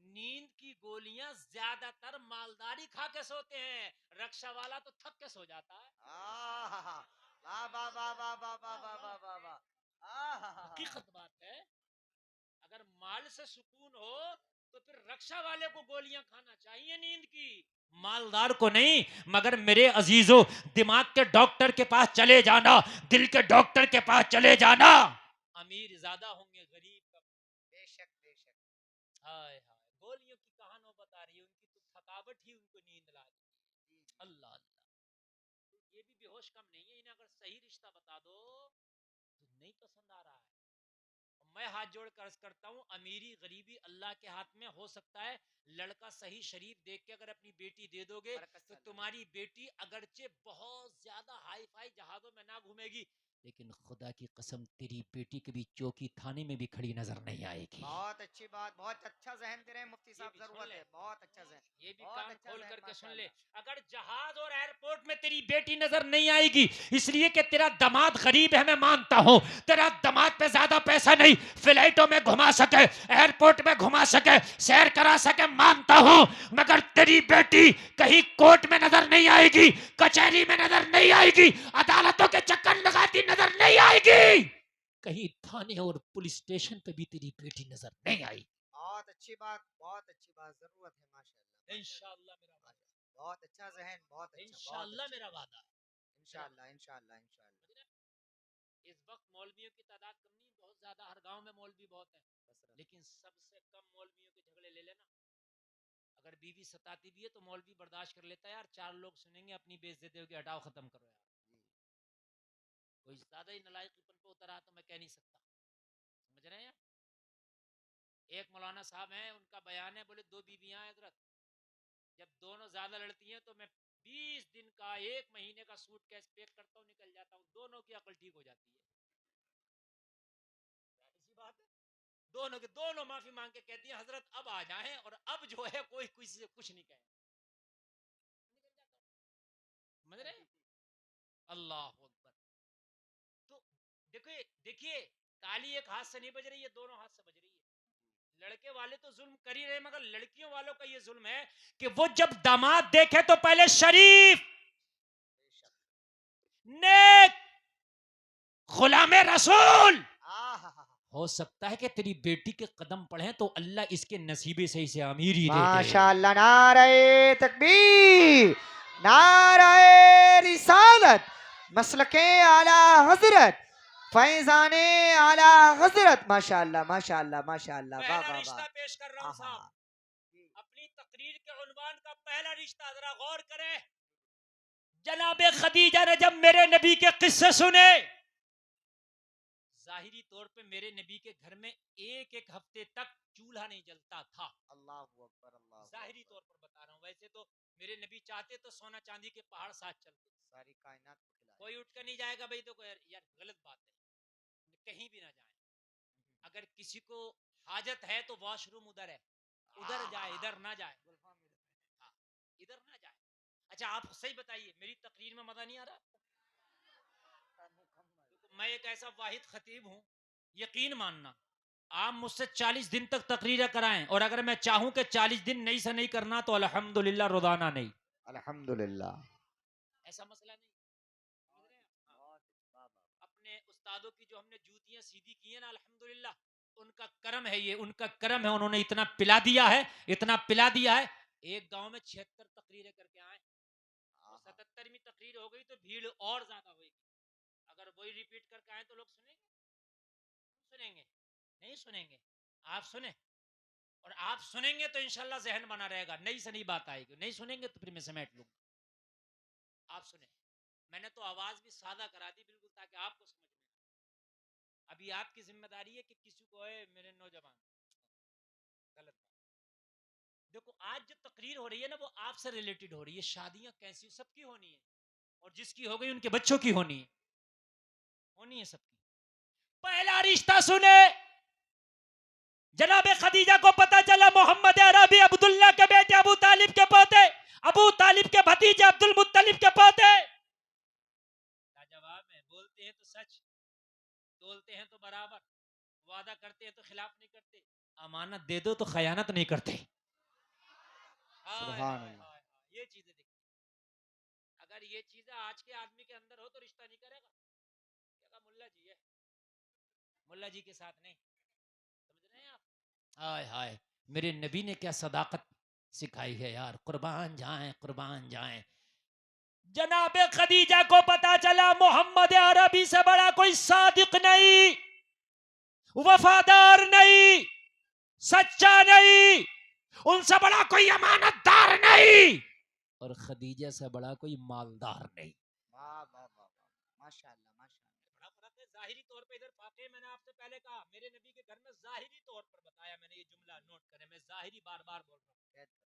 نیند کی گولیاں زیادہ تر مالداری کھا کے سوتے ہیں، رکشا والا تو تھک کے سو جاتا ہے. حقیقت بات ہے. اگر مال سے سکون ہو تو پھر رکشا والے کو گولیاں کھانا چاہیے نیند کی، مالدار کو نہیں. مگر میرے عزیزو دماغ کے ڈاکٹر کے پاس چلے جانا، دل کے ڈاکٹر کے پاس چلے جانا. امیر زیادہ ہوں گے غریب کم. بے شک بے شک. ہائے ہائے گولیوں کی کہاں نو بتا رہی ہے، ان کی تو تھکاوٹ ہی ان کو نیند لا دی. اللہ اللہ. یہ بھی بے ہوش کم نہیں ہے، انہیں اگر صحیح رشتہ بتا دو تو نہیں پسند آ رہا ہے. میں ہاتھ جوڑ کر عرض کرتا ہوں امیری غریبی اللہ کے ہاتھ میں. ہو سکتا ہے لڑکا صحیح شریف دیکھ کے اگر اپنی بیٹی دے دو گے تو تمہاری بیٹی اگرچہ بہت زیادہ ہائی فائی جہازوں میں نہ گھومے گی، لیکن خدا کی قسم تیری بیٹی کبھی چوکی تھانے میں بھی کھڑی نظر نہیں آئے گی. بہت اچھی بات، بہت اچھا ذہن دے رہے ہیں مفتی صاحب. بھی سن ضرورت لے. ہے بہت اچھا ذہن. یہ بھی بہت کان اچھا کھول ذہن، کر کے سن ماشاء لے. اللہ. اگر جہاز اور ایئرپورٹ میں تیری بیٹی نظر نہیں آئے گی اس لیے کہ تیرا دماد غریب ہے، میں مانتا ہوں تیرا دماد پہ زیادہ پیسہ نہیں، فلائٹوں میں گھما سکے، ایئرپورٹ میں گھما سکے، سیر کرا سکے، مانتا ہوں. مگر تیری بیٹی کہیں کورٹ میں نظر نہیں آئے گی، کچہری میں نظر نہیں آئے گی، عدالتوں کے چکر لگاتی نظر نہیں آئے گی، کہیں تھانے اور پولیس اسٹیشن پہ بھی تیری بیٹی نظر نہیں آئی. بہت اچھی بات، بہت اچھی بات. ضرورت ہے ماشاء اللہ. انشاءاللہ میرا وعدہ ہے. بہت اچھا ذہن، بہت اچھا. انشاءاللہ میرا وعدہ ہے. انشاءاللہ انشاءاللہ انشاءاللہ. اس وقت مولویوں کی تعداد کم نہیں، بہت زیادہ، ہر گاؤں میں مولوی بہت ہیں، لیکن سب سے کم مولویوں کے جھگڑے لے لینا. اگر بیوی ستاتی بھی ہے تو مولوی برداشت کر لیتا ہے، یار 4 لوگ سنیں گے اپنی بے عزتی ہوگی، ہٹاؤ ختم کرو یار. کوئی زیادہ ہی نلائق پن پہ اترا تو میں کہہ نہیں سکتا. سمجھ رہے ہیں؟ ایک مولانا صاحب ہیں، ان کا بیان ہے، بولے 2 بیویاں ہیں حضرت، جب دونوں زیادہ لڑتی ہیں تو میں 20 دن کا 1 مہینے کا سوٹ کیس پیک کرتا ہوں، نکل جاتا ہوں، دونوں کی عقل ٹھیک ہو جاتی ہے. ایسی بات ہے. دونوں معافی مانگ کے کہتی ہیں حضرت اب آ جائیں، اور اب جو ہے کوئی کسی سے کچھ نہیں کہے. نکل جاتا ہوں. سمجھ رہے ہیں؟ اللہ اکبر. تو دیکھیے تالی ایک ہاتھ سے نہیں بج رہی ہے، دونوں ہاتھ سے بج رہی ہے. لڑکے والے تو ظلم کر ہی رہے، مگر لڑکیوں والوں کا یہ ظلم ہے کہ وہ جب داماد دیکھے تو پہلے شریف، نیک، غلام رسول. ہو سکتا ہے کہ تیری بیٹی کے قدم پڑھیں تو اللہ اس کے نصیبے سے اسے امیری دے دے. ماشاء اللہ. نعرہ تکبیر، نعرہ رسالت، مسلک اعلی حضرت، فیضان اعلی حضرت. ماشاء اللہ ماشاء اللہ ماشاء اللہ. واہ پہلا واہ رشتہ واہ. پیش کر رہا ہوں صاحب. اپنی تقریر کے عنوان کا پہلا رشتہ ذرا غور کریں. جناب خدیجہ نے جب میرے نبی کے قصے سنے، ظاہری طور پہ میرے نبی کے گھر میں ایک ایک ہفتے تک چولہا نہیں جلتا تھا. اللہ اکبر اللہ ظاہری طور پر بتا رہا ہوں، ویسے تو میرے نبی چاہتے تو سونا چاندی کے پہاڑ ساتھ چلتے. ساری کائنات کو کھلائے. کوئی اٹھ کر نہیں جائے گا بھائی تو کوئی یار غلط بات ہے، کہیں بھی نہ جائیں. اگر کسی کو حاجت ہے تو واش روم ادھر ہے، ادھر جائے، ادھر نہ جائے. ہاں، ادھر نہ جائے. اچھا آپ صحیح بتائیے، میری تقریر میں مزہ نہیں آ رہا؟ میں ایک ایسا واحد خطیب ہوں، یقین ماننا آپ مجھ سے 40 دن تک تقریریں کرائیں، اور اگر میں چاہوں کہ 40 دن نہیں سے نہیں کرنا تو الحمدللہ روزانہ نہیں. الحمدللہ. ایسا مسئلہ نہیں. اپنے استادوں کی جو ہم نے جوتیاں سیدھی کی ہیں نا، الحمدللہ ان کا کرم ہے، یہ ان کا کرم ہے، انہوں نے اتنا پلا دیا ہے، اتنا پلا دیا ہے. ایک گاؤں میں 76 تقریریں کر کے آئے، 77ویں تقریر ہو گئی تو بھیڑ اور زیادہ ہوئے گی. اگر وہی ریپیٹ کر کے آئے تو لوگ سنیں گے؟ سنیں گے؟ نہیں سنیں گے. آپ سنیں، اور آپ سنیں گے تو انشاءاللہ ذہن بنا رہے گا، نئی سے نئی بات آئے گی. نہیں سنیں گے تو پھر میں سمیٹ لوں گا. آپ سنیں. میں نے تو آواز بھی سادہ کرا دی بالکل تاکہ آپ کو سمجھ میں. ابھی آپ کی ذمہ داری ہے کہ کسی کو اے میرے نوجوان غلط بات. دیکھو آج جو تقریر ہو رہی ہے نا وہ آپ سے ریلیٹڈ ہو رہی ہے. شادیاں کیسی سب کی ہونی ہے، اور جس کی ہو گئی ان کے بچوں کی ہونی ہے سب کی. پہلا رشتہ سنے. جناب خدیجہ کو پتا چلا محمد عربی عبداللہ کے بیٹے، ابو طالب کے پوتے، ابو طالب کے بھتیجے عبد المطلب کے پوتے. جواب ہے، بولتے ہیں تو سچ، بولتے ہیں تو برابر، وعدہ کرتے ہیں تو خلاف نہیں کرتے، امانت دے دو تو خیانت نہیں کرتے. سبحان اللہ. یہ چیزیں دیکھیں. اگر یہ چیزیں آج کے آدمی کے اندر ہو تو رشتہ نہیں کرے گا. کہے گا ملا جی ہے، ملا جی کے ساتھ نہیں. سمجھ رہے ہیں آپ؟ ہائے ہائے، میرے نبی نے کیا صداقت سکھائی ہے یار، قربان جائیں قربان جائیں. جناب خدیجہ کو پتا چلا محمد عربی سے بڑا کوئی صادق نہیں، وفادار نہیں، سچا نہیں، ان سے بڑا کوئی امانت دار نہیں، اور خدیجہ سے بڑا کوئی مالدار نہیں. واہ واہ واہ واہ، ماشاء اللہ ماشاء اللہ. بڑا فرق ہے. ظاہری طور پہ ادھر واقعی میں نے آپ سے پہلے کہا میرے نبی کے گھر میں ظاہری طور پر بتایا میں نے، یہ جملہ نوٹ کریں، میں ظاہری بار بار بول رہا ہوں.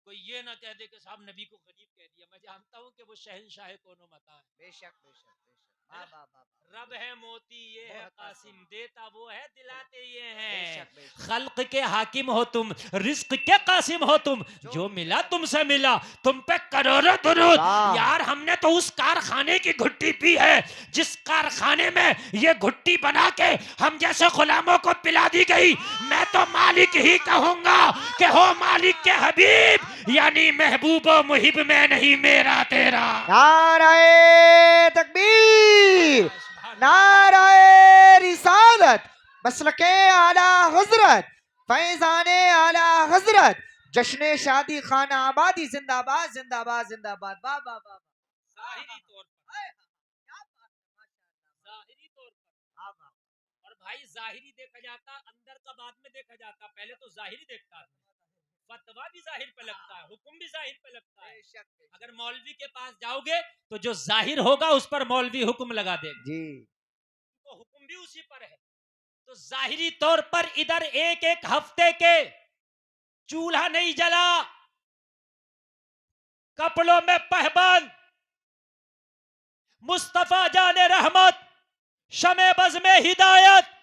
کوئی یہ نہ کہہ دے کہ صاحب نبی کو غریب کہہ دیا. میں جانتا ہوں کہ وہ شہنشاہ کونوں متا ہے. بے شک بے شک بے شک. واہ واہ واہ. رب ہے موتی یہ ہے قاسم، دیتا وہ ہے دلاتے یہ بے ہیں. شک بے شک. خلق کے حاکم ہو تم، رزق کے قاسم ہو تم، جو ملا تم سے ملا، تم پہ کروڑوں درود. واہ. یار ہم نے تو اس کارخانے کی گھٹی پی ہے جس کارخانے میں یہ گھٹی بنا کے ہم جیسے غلاموں کو پلا دی گئی. میں تو مالک ہی کہوں گا کہ ہو مالک کے حبیب، یعنی محبوب و محب میں نہیں میرا تیرا. نعرہ تکبیر، نعرہ رسالت، مسلک اعلی حضرت، فیضان اعلی حضرت، جشن شادی خانہ آبادی زندہ باد زندہ باد زندہ باد. واہ واہ واہ. ظاہری طور پر، ظاہری طور پر. اور بھائی ظاہری دیکھا جاتا، اندر کا بعد میں دیکھا جاتا. پہلے تو ظاہری دیکھتا ہے، فتوا بھی ظاہر پہ لگتا ہے، حکم بھی ظاہر پہ لگتا ہے. اگر مولوی کے پاس جاؤ گے تو جو ظاہر ہوگا اس پر مولوی حکم لگا دے گا، جی. تو حکم بھی اسی پر ہے. تو ظاہری طور پر ادھر ایک ایک ہفتے کے چولہا نہیں جلا، کپڑوں میں پہبند، مصطفیٰ جان رحمت، شمع بز میں ہدایت.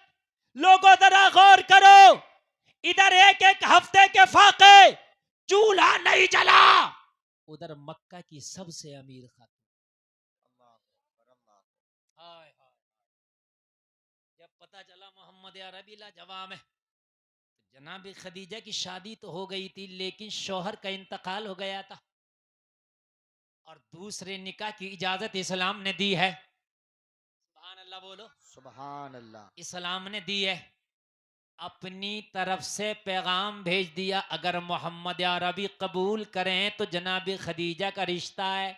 لوگوں ذرا غور کرو، ادھر ایک ایک ہفتے کے فاقے، چولہا نہیں جلا. ادھر مکہ کی سب سے امیر خاتون. ہائے ہائے، جب پتا چلا محمد عربی لاجواب ہے، تو جناب خدیجہ کی شادی تو ہو گئی تھی لیکن شوہر کا انتقال ہو گیا تھا، اور دوسرے نکاح کی اجازت اسلام نے دی ہے. سبحان اللہ بولو. سبحان اللہ. اسلام نے دی ہے. اپنی طرف سے پیغام بھیج دیا، اگر محمد عربی قبول کریں تو جناب خدیجہ کا رشتہ ہے.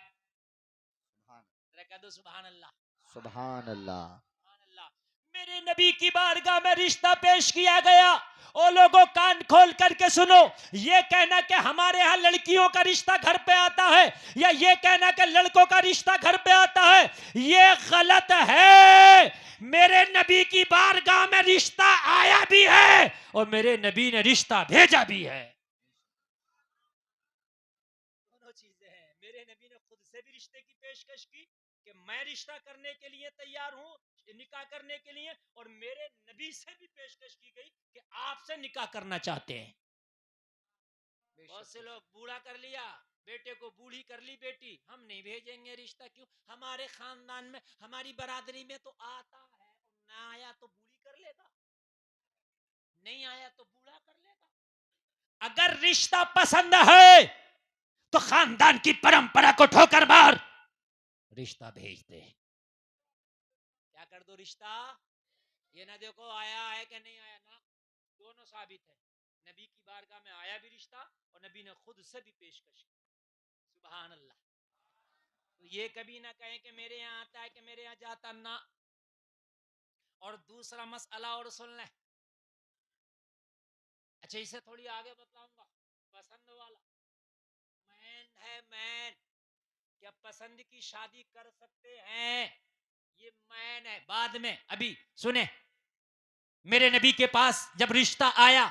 کہہ دو سبحان اللہ. سبحان اللہ. سبحان اللہ. میرے نبی کی بارگاہ میں رشتہ پیش کیا گیا، او لوگوں کان کھول کر کے سنو، یہ کہنا کہ ہمارے ہاں لڑکیوں کا رشتہ گھر پہ آتا ہے یا یہ کہنا کہ لڑکوں کا رشتہ گھر پہ آتا ہے، یہ غلط ہے۔ میرے نبی کی بارگاہ میں رشتہ آیا بھی ہے اور میرے نبی نے رشتہ بھیجا بھی ہے۔ دونوں چیزیں ہیں۔ میرے نبی نے خود سے بھی رشتے کی پیشکش کی کہ میں رشتہ کرنے کے لیے تیار ہوں، نکاح کرنے کے لیے، اور میرے نبی سے بھی پیشکش کی گئی کہ آپ سے نکاح کرنا چاہتے ہیں۔ بہت سے لوگ بوڑھا کر لیا بیٹے کو، بوڑھی کر لی بیٹی، ہم نہیں بھیجیں گے رشتہ، کیوں؟ ہمارے خاندان میں، ہماری برادری میں تو آتا ہے، نہ آیا تو بوڑھی کر لے گا، نہیں آیا تو بوڑھا کر لے گا۔ اگر رشتہ پسند ہے تو خاندان کی پرمپرا کو ٹھوکر مار، رشتہ بھیج دے۔ کیا کر دو؟ رشتہ، یہ نہ دیکھو آیا ہے کہ نہیں آیا، نہ، دونوں ثابت ہے۔ نبی کی بارگاہ میں آیا بھی رشتہ اور نبی نے خود سے بھی پیشکش کی۔ سبحان اللہ۔ تو یہ کبھی نہ کہیں کہ میرے یہاں آتا ہے کہ میرے یہاں جاتا نہ۔ اور دوسرا مسئلہ اور سن لیں، اچھا اسے تھوڑی آگے بتلاؤں گا، پسند والا مین ہے، مین، کیا پسند کی شادی کر سکتے ہیں؟ یہ مین ہے، بعد میں ابھی سنیں۔ میرے نبی کے پاس جب رشتہ آیا،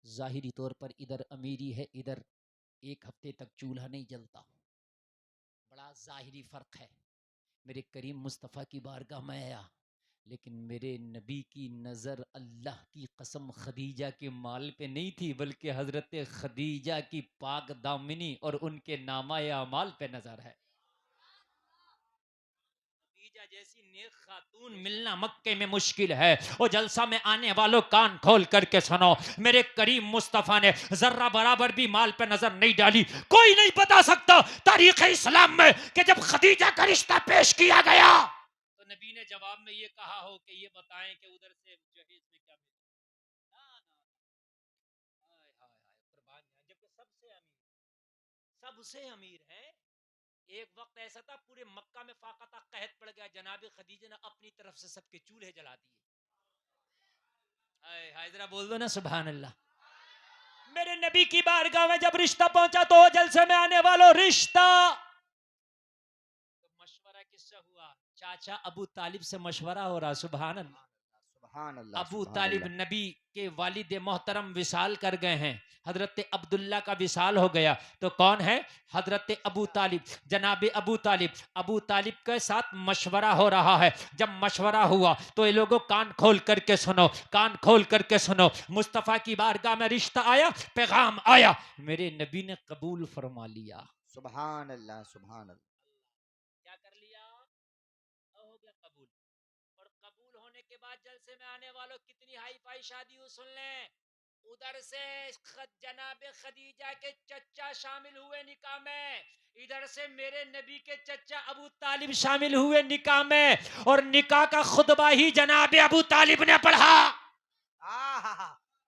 ظاہری طور پر ادھر امیری ہے، ادھر ایک ہفتے تک چولہا نہیں جلتا، بڑا ظاہری فرق ہے۔ میرے کریم مصطفیٰ کی بارگاہ میں آیا، لیکن میرے نبی کی نظر اللہ کی قسم خدیجہ کے مال پہ نہیں تھی، بلکہ حضرت خدیجہ کی پاک دامنی اور ان کے نامہ اعمال پہ نظر ہے۔ خدیجہ جیسی نیک خاتون ملنا مکے میں مشکل ہے۔ اور جلسہ میں آنے والوں کان کھول کر کے سنو، میرے کریم مصطفیٰ نے ذرہ برابر بھی مال پہ نظر نہیں ڈالی۔ کوئی نہیں بتا سکتا تاریخ اسلام میں کہ جب خدیجہ کا رشتہ پیش کیا گیا تو نبی نے جواب میں یہ کہا ہو کہ یہ بتائیں کہ ادھر سے جہیز میں کیا ملا۔ ہائے ہائے ہائے، قربان جبکہ سب سے امیر ہیں۔ ایک وقت ایسا تھا پورے مکہ میں فاقہ قحط پڑ گیا، جناب خدیجہ نے اپنی طرف سے سب کے چولہے جلا دیے۔ ذرا بول دو نا سبحان اللہ۔ میرے نبی کی بارگاہ میں جب رشتہ پہنچا تو جلسے میں آنے والوں رشتہ، تو مشورہ کس سے ہوا؟ چاچا ابو طالب سے مشورہ ہو رہا۔ سبحان اللہ، سبحان اللہ، ابو سبحان طالب اللہ۔ نبی کے والد محترم وصال کر گئے ہیں، حضرت عبداللہ کا وصال ہو گیا، تو کون ہے؟ حضرت ابو طالب، جناب ابو طالب۔ ابو طالب کے ساتھ مشورہ ہو رہا ہے۔ جب مشورہ ہوا تو یہ لوگوں کان کھول کر کے سنو، کان کھول کر کے سنو، مصطفیٰ کی بارگاہ میں رشتہ آیا، پیغام آیا، میرے نبی نے قبول فرما لیا۔ سبحان اللہ، سبحان اللہ۔ کیا کر لیا؟ ہو گیا قبول۔ اور قبول ہونے کے بعد جلسے میں آنے والوں کتنی ہائی فائی شادی ہو، سن لیں۔ ادھر سے جناب خدیجہ کے چچا شامل ہوئے نکاح میں، ادھر سے میرے نبی کے چچا ابو طالب شامل ہوئے نکاح میں، اور نکاح کا خطبہ ہی جناب ابو طالب نے پڑھا۔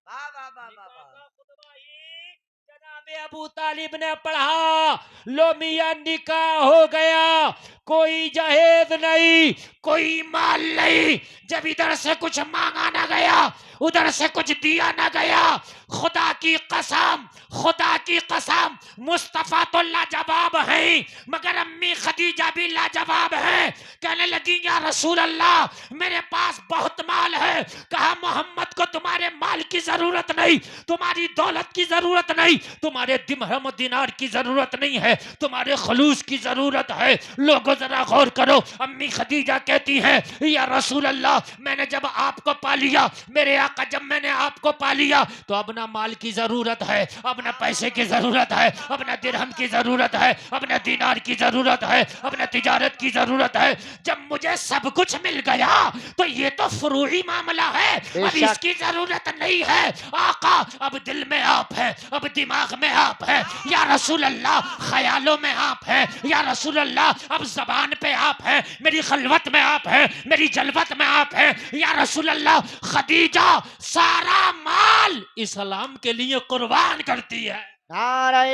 خطبہ ہی جناب ابو طالب نے پڑھا۔ لو میاں نکاح ہو گیا، کوئی جہیز نہیں، کوئی مال نہیں۔ جب ادھر سے کچھ مانگا نہ گیا، ادھر سے کچھ دیا نہ گیا، خدا کی قسم، خدا کی قسم، مصطفیٰ تو لاجواب ہیں مگر امی خدیجہ بھی لاجواب ہیں۔ کہنے لگی یا رسول اللہ میرے پاس بہت مال ہے۔ کہا محمد کو تمہارے مال کی ضرورت نہیں، تمہاری دولت کی ضرورت نہیں، تمہارے درہم و دینار کی ضرورت نہیں ہے، تمہارے خلوص کی ضرورت ہے۔ لوگوں ذرا غور کرو، امی خدیجہ کہتی ہیں یا رسول اللہ میں نے جب آپ کو پا لیا، میرے آقا جب میں نے آپ کو پا لیا تو اب نہ مال کی ضرورت ہے، اب نہ پیسے کی ضرورت ہے، اب نہ درہم کی ضرورت ہے، اب نہ دینار کی ضرورت ہے، اب نہ تجارت کی ضرورت ہے۔ جب مجھے سب کچھ مل گیا تو یہ تو فروعی معاملہ ہے، اب اس کی ضرورت نہیں ہے۔ آقا اب دل میں آپ ہے، اب دماغ میں آپ ہے، یا رسول اللہ خیالوں میں آپ ہے، یا رسول اللہ اب زبان پہ آپ ہے، میری خلوت میں آپ ہے، میری جلوت میں آپ ہے، یا رسول اللہ خدیجہ سارا مال اسلام کے لیے قربان کرتی ہے۔ نعرہ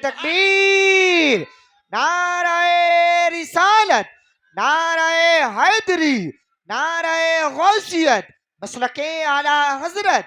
تکبیر، نعرہ رسالت، نعرہ حیدری، نعرہ غوثیت، مسلک اعلی حضرت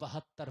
72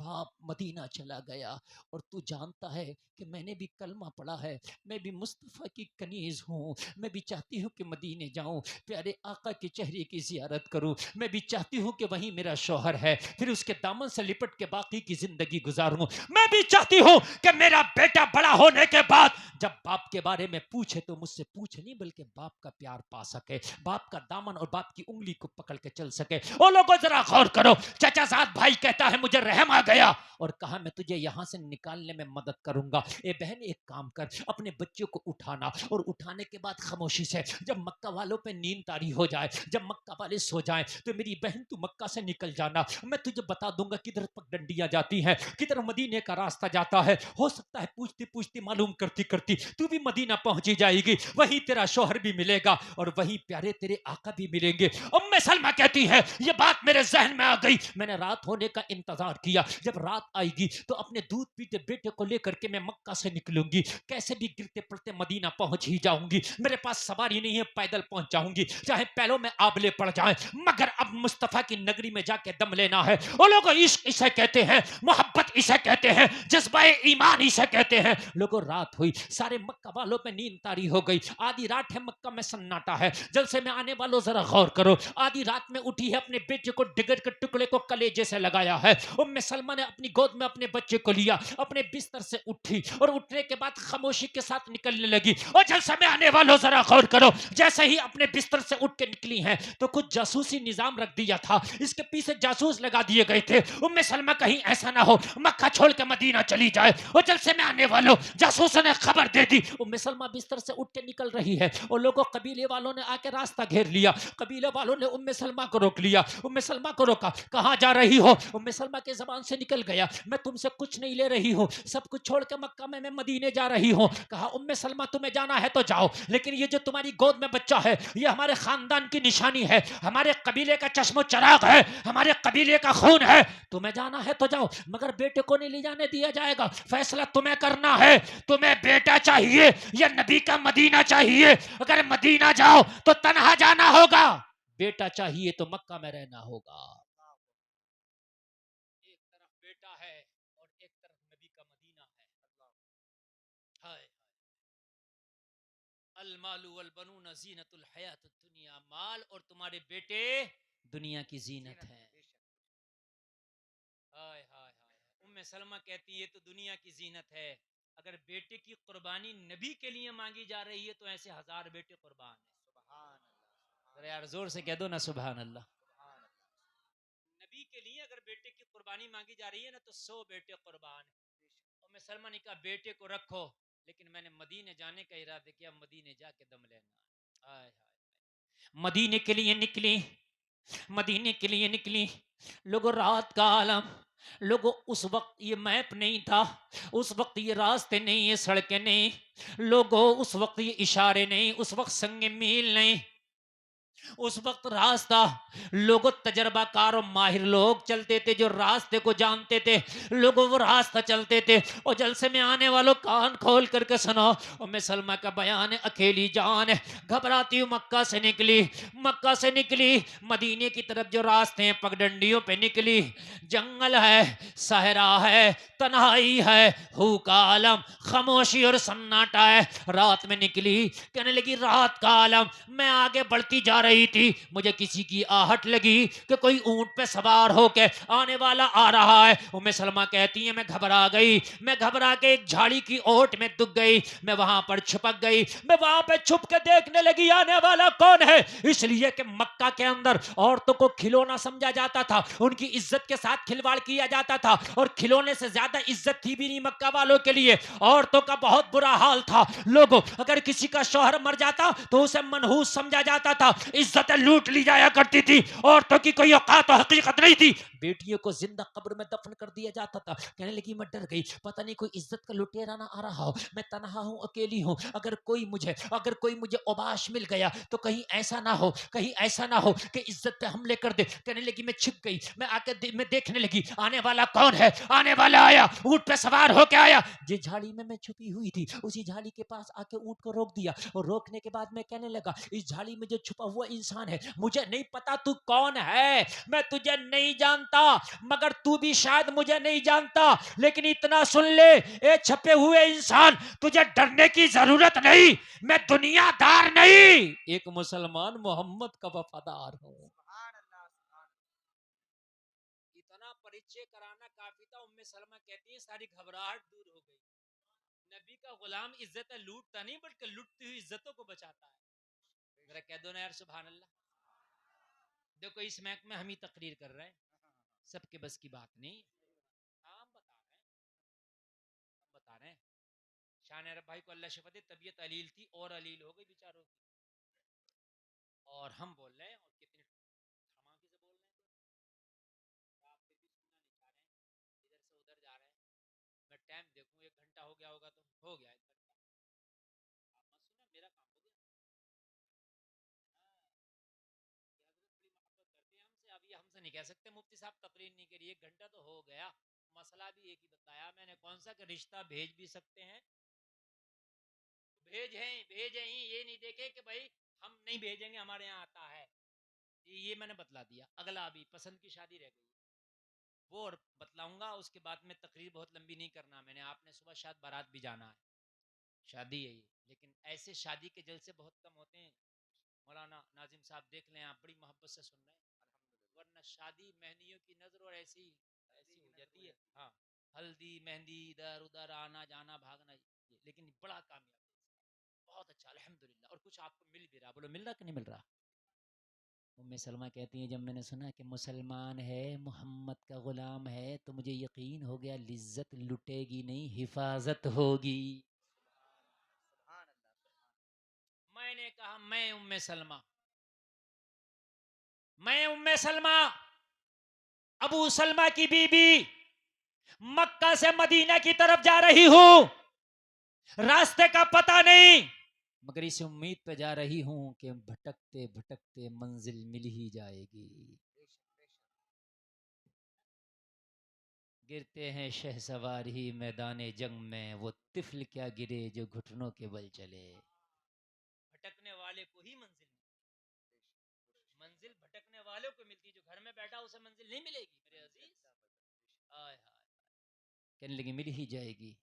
باپ مدینہ چلا گیا، اور تو جانتا ہے کہ میں نے بھی کلمہ پڑھا ہے، میں بھی مصطفیٰ کی کنیز ہوں، میں بھی چاہتی ہوں کہ مدینے جاؤں، پیارے آقا کے چہرے کی زیارت کروں، میں بھی چاہتی ہوں کہ وہیں میرا شوہر ہے، پھر اس کے دامن سے لپٹ کے باقی کی زندگی گزاروں، میں بھی چاہتی ہوں کہ میرا بیٹا بڑا ہونے کے بعد جب باپ کے بارے میں پوچھے تو مجھ سے پوچھے نہیں بلکہ باپ کا پیار پا سکے، باپ کا دامن اور باپ کی انگلی کو پکڑ کے چل سکے۔ او لوگوں ذرا غور کرو، چچا زاد بھائی کہتا ہے مجھے رحم آ گیا اور کہا میں تجھے یہاں سے نکالنے میں مدد کروں گا۔ اے بہن ایک کام کر، اپنے بچوں کو اٹھانا، اور اٹھانے کے بعد خاموشی سے جب مکہ والوں پہ نیند طاری ہو جائے، جب مکہ والے سو جائیں تو میری بہن تو مکہ سے نکل جانا، میں تجھے بتا دوں گا کدھر پگڈنڈیاں جاتی ہیں، کدھر مدینے کا راستہ جاتا ہے، ہو سکتا ہے پوچھتی پوچھتی معلوم کرتی کرتی تو بھی مدینہ پہنچی جائے گی، وہیں تیرا شوہر بھی ملے گا اور وہیں پیارے تیرے آقا بھی ملیں گے۔ ام سلمہ کہتی ہے یہ بات میرے ذہن میں آ گئی، میں نے رات ہونے کا انتظار کیا، جب رات آئے گی تو اپنے دودھ پیتے بیٹے کو لے کر کے میں مکہ سے نکلوں گی، کیسے بھی گرتے پڑتے مدینہ پہنچ ہی جاؤں گی، میرے پاس سواری نہیں ہے، پیدل پہنچ جاؤں گی، چاہے پیروں میں آبلے پڑ جائیں، مگر اب مصطفیٰ کی نگری میں جا کے دم لینا ہے۔ وہ لوگ عشق اسے کہتے ہیں، محبت اسے کہتے ہیں، جذبہ ایمان اسے کہتے ہیں۔ لوگوں رات ہوئی، سارے مکہ والوں پہ نیند طاری ہو گئی، آدھی رات ہے، مکہ میں سناٹا ہے، جلسے میں آنے والوں ذرا غور کرو، آدھی رات میں اٹھی ہے، اپنے بیٹے کو ڈگر کے ٹکڑے کو کلیجے سے لگایا ہے، ام سلمہ نے اپنی گود میں اپنے بچے کو لیا، اپنے بستر سے اٹھی اور اٹھنے کے بعد خاموشی کے ساتھ نکلنے لگی۔ اور جلسے میں آنے والوں ذرا غور کرو، جیسے ہی اپنے بستر سے اٹھ کے نکلی ہیں تو کچھ جاسوسی نظام رکھ دیا تھا، اس کے پیچھے جاسوس لگا دیے گئے تھے، ام سلمہ کہیں ایسا نہ ہو مکہ چھوڑ کے مدینہ چلی جائے۔ اور جلسے میں آنے والوں جاسوسوں نے خبر دے دی، ام سلمہ بستر سے اٹھ کے نکل رہی ہے، اور لوگوں قبیلے والوں نے آ کے راستہ گھیر لیا، قبیلے والوں نے ام سلمہ کو روک لیا، ام سلمہ کو روکا، کہاں جا رہی ہو؟ ام سلمہ کے زبان سے نکل گیا میں تم سے کچھ نہیں لے رہی ہوں، سب کچھ چھوڑ کے مکہ میں مدینے جا رہی ہوں۔ کہا ام سلمہ تمہیں جانا ہے تو جاؤ، لیکن یہ جو تمہاری گود میں بچہ ہے یہ ہمارے خاندان کی نشانی ہے، ہمارے قبیلے کا چشم و چراغ ہے، ہمارے قبیلے کا خون ہے، تمہیں جانا ہے تو جاؤ، مگر بیٹے کو نہیں لے جانے دیا جائے گا، فیصلہ تمہیں کرنا ہے، تمہیں بیٹا چاہیے یا نبی کا مدینہ چاہیے؟ اگر مدینہ جاؤ تو تنہا جانا ہوگا، بیٹا چاہیے تو مکہ میں رہنا ہوگا۔ ایک طرف بیٹا ہے اور ایک طرف نبی کا مدینہ ہے۔ ہائے المال والبنون زینت الحیات الدنیا، مال اور تمہارے بیٹے دنیا کی زینت ہے۔ ہائے ہائے ہائے، ام سلمہ کہتی ہے یہ تو دنیا کی زینت ہے، اگر بیٹے کی قربانی نبی کے لیے مانگی جا رہی ہے تو ایسے ہزار بیٹے قربان ہیں۔ سبحان اللہ، ذرا یار زور سے کہہ دو نا سبحان اللہ۔ نبی کے لیے اگر بیٹے کی قربانی مانگی جا رہی ہے نا تو 100 بیٹے قربان ہیں۔ ام سلمہ نے کہا بیٹے کو رکھو، لیکن میں نے مدینے جانے کا ارادہ کیا، مدینے جا کے دم لینا ہے۔ مدینے کے لیے نکلی، مدینے کے لیے نکلی، لوگوں رات کا عالم، لوگوں اس وقت یہ میپ نہیں تھا، اس وقت یہ راستے نہیں، یہ سڑکیں نہیں، لوگوں اس وقت یہ اشارے نہیں، اس وقت سنگ میل نہیں، اس وقت راستہ لوگوں تجربہ کار و ماہر لوگ چلتے تھے جو راستے کو جانتے تھے، لوگوں وہ راستہ چلتے تھے۔ اور جلسے میں آنے والوں کان کھول کر کے سنو، ام سلمہ کا بیان ہے، اکیلی جان ہے، گھبراتی ہوں، مکہ سے نکلی، مکہ سے نکلی، مدینے کی طرف جو راستے ہیں پگڈنڈیوں پہ نکلی، جنگل ہے، صحرا ہے، تنہائی ہے، ہو کا عالم، خاموشی اور سناٹا ہے، رات میں نکلی، کہنے لگی رات کا عالم، میں آگے بڑھتی جا رہی تھی، مجھے کسی کی آہٹ لگی کہ کوئی اونٹ پہ سوار ہو کے آنے والا آ رہا ہے۔ ام سلمہ کہتی ہیں میں گھبرا گئی، میں گھبرا کے ایک جھاڑی کی اوٹ میں دب گئی، میں وہاں پر چھپک گئی، میں وہاں پہ چھپ کے دیکھنے لگی آنے والا کون ہے، اس لیے کہ مکہ کے اندر عورتوں کو کھلونا سمجھا جاتا تھا، ان کی عزت کے ساتھ کھلواڑ کیا جاتا تھا، اور کھلونے سے زیادہ عزت تھی بھی نہیں مکہ والوں کے لیے، عورتوں کا بہت برا حال تھا۔ لوگوں اگر کسی کا شوہر مر جاتا تو اسے منحوس سمجھا جاتا تھا، عزتیں لوٹ لی جایا کرتی تھی، عورتوں کی کوئی اوقات و حقیقت نہیں تھی، بیٹیوں کو زندہ قبر میں دفن کر دیا جاتا تھا۔ کہنے لگی میں ڈر گئی، پتہ نہیں کوئی عزت کا لٹیرا نہ آ رہا ہو، میں تنہا ہوں، اکیلی ہوں، اگر کوئی مجھے اوباش مل گیا تو کہیں ایسا نہ ہو کہ عزت پہ حملے کر دے۔ کہنے لگی میں چھپ گئی، میں آ کے میں دیکھنے لگی آنے والا کون ہے، آنے والا آیا، اونٹ پہ سوار ہو کے آیا، جس جھاڑی میں چھپی ہوئی تھی اسی جھاڑی کے پاس آ کے اونٹ کو روک دیا، اور روکنے کے بعد میں کہنے لگا اس جھاڑی میں جو چھپا ہوا انسان ہے، مجھے نہیں پتا تو کون ہے، میں تجھے نہیں جانتا جانتا مگر تو بھی شاید مجھے نہیں جانتا، لیکن اتنا سن لے اے چھپے ہوئے انسان، تجھے ڈرنے کی ضرورت نہیں، میں دنیا دار نہیں، ایک مسلمان محمد کا وفادار ہوں۔ اتنا پریچے کرانا کافی تھا۔ ام سلمہ کہتی ہیں ساری گھبراہٹ دور ہو گئی۔ نبی کا غلام عزت لوٹتا نہیں بلکہ لٹتی ہوئی عزتوں کو بچاتا ہے۔ ذرا کہہ دو نا یار سبحان اللہ۔ دیکھو اس محک میں ہم ہی تقریر کر رہے ہیں، سب کے بس کی بات نہیں۔ ہم بتا رہے ہیں شان عرب بھائی کو اللہ شفا دے، طبیعت علیل تھی اور علیل ہو گئی بیچاروں کی، اور ہم بول رہے ہیں اور کتنے دھماکے سے بول رہے ہیں، آپ پھر بھی سننا نہیں چاہ رہے ہیں، ادھر سے ادھر جا رہے ہیں۔ میں ٹائم دیکھوں 1 گھنٹہ ہو گیا ہوگا تو ہو گیا 1 گھنٹہ، آپ مت سنا میرا کام ہو گیا۔ حضرت بڑی محبت کرتے ہیں ہم سے، اب یہ ہم سے نہیں کہہ سکتے مفتی صاحب تقریر نہیں کری، 1 گھنٹہ تو ہو گیا، مسئلہ بھی ایک ہی بتایا میں نے، کون سا کہ رشتہ بھیج بھی سکتے ہیں، بھیجیں ہی، یہ نہیں دیکھے کہ بھائی ہم نہیں بھیجیں گے ہمارے یہاں آتا ہے، یہ میں نے بتلا دیا۔ اگلا ابھی پسند کی شادی رہ گئی، وہ اور بتلاؤں گا، اس کے بعد میں تقریر بہت لمبی نہیں کرنا میں نے، آپ نے صبح شاید بارات بھی جانا ہے، شادی ہے یہ، لیکن ایسے شادی کے جلسے بہت کم ہوتے ہیں۔ مولانا ناظم صاحب دیکھ لیں، آپ بڑی محبت سے سن رہے ہیں، ورنہ شادی مہندیوں کی نظر اور ایسی ہو جاتی ہے، ہاں ہلدی مہندی ادھر ادھر آنا جانا بھاگنا، لیکن بڑا کامیاب ہے، بہت اچھا الحمدللہ، اور کچھ آپ کو مل بھی رہا، بولو مل رہا کہ نہیں مل رہا؟ ام سلمہ کہتی ہیں جب میں نے سنا کہ مسلمان ہے، محمد کا غلام ہے، تو مجھے یقین ہو گیا لذت لٹے گی نہیں، حفاظت ہوگی۔ میں نے کہا میں ام سلمہ ابو سلمہ کی بیوی مکہ سے مدینہ کی طرف جا رہی ہوں، راستے کا پتہ نہیں، مگر اس امید پہ جا رہی ہوں کہ بھٹکتے بھٹکتے منزل مل ہی جائے گی۔ گرتے ہیں شہسوار ہی میدان جنگ میں، وہ طفل کیا گرے جو گھٹنوں کے بل چلے۔ بھٹکنے والے کو ہی منزل ملتی، منزل بھٹکنے والوں کو ملتی، جو گھر میں بیٹھا اسے منزل نہیں ملے گی میرے عزیز۔ آئے ہائے، کہنے لگی مل ہی جائے گی۔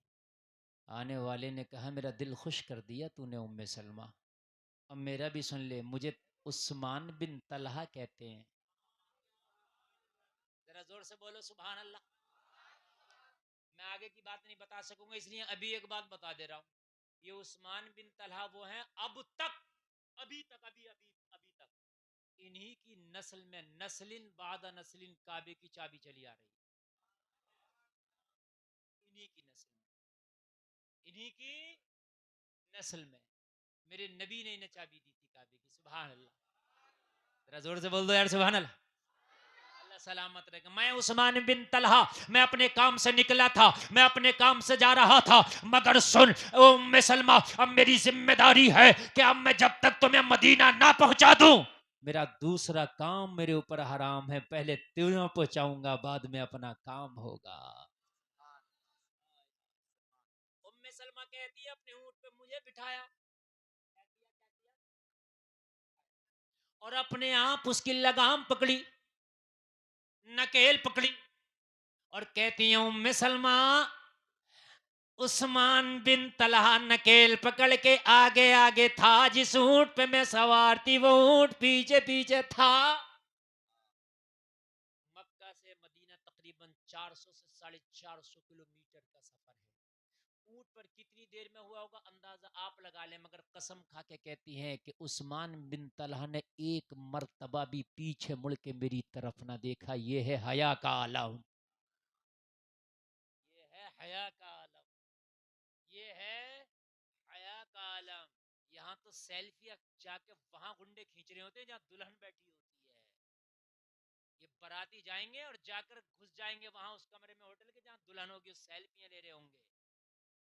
آنے والے نے کہا میرا دل خوش کر دیا تو نے ام سلمہ، اب میرا بھی سن لے، مجھے عثمان بن طلحہ کہتے ہیں، ذرا زور سے بولو سبحان اللہ۔ میں آگے کی بات نہیں بتا سکوں گا، اس لیے ابھی ایک بات بتا دے رہا ہوں، یہ عثمان بن طلحہ وہ ہیں اب تک، ابھی تک انہی کی نسل میں نسل بعد نسل کعبے کی چابی چلی آ رہی، انہی کی نسل میں میرے نبی نے انہیں چابی دی تھی کعبے کی، سبحان اللہ، ذرا زور سے بول دو یار سبحان اللہ۔ سلامت رہے گا۔ میں عثمان بن طلحہ، میں اپنے کام سے نکلا تھا، میں اپنے کام سے جا رہا تھا، مگر سن ام سلمہ، اب میری ذمہ داری ہے کہ اب میں جب تک تمہیں مدینہ نہ پہنچا دوں، میرا دوسرا کام میرے اوپر حرام ہے، پہلے تمہیں پہنچاؤں گا بعد میں اپنا کام ہوگا۔ ام سلمہ کہتی ہے اپنے اونٹ پہ مجھے بٹھایا اور اپنے آپ اس کی لگام پکڑی، نکیل پکڑی، اور کہتی ہیں ام سلمہ عثمان بن طلحہ نکیل پکڑ کے آگے آگے تھا، جس اونٹ پہ میں سوار تھی وہ اونٹ پیچھے پیچھے تھا۔ مکہ سے مدینہ تقریباً 400 سے 450 کلومیٹر کا سفر ہے، اونٹ پر کتنی دیر میں ہوا ہوگا اندازہ آپ لگا لیں، مگر قسم کھا کے کہتی ہیں کہ عثمان بن طلحہ نے ایک مرتبہ بھی پیچھے مڑ کے میری طرف نہ دیکھا۔ یہ ہے حیا کا عالم، یہ ہے حیا کا عالم، یہ ہے حیا کا عالم۔ یہاں تو سیلفیاں جا کے وہاں گنڈے کھینچ رہے ہوتے ہیں جہاں دلہن بیٹھی ہوتی ہے، یہ باراتی جائیں گے اور جا کر گھس جائیں گے وہاں اس کمرے میں ہوٹل کے جہاں دلہن ہوگی، سیلفیاں لے رہے ہوں گے،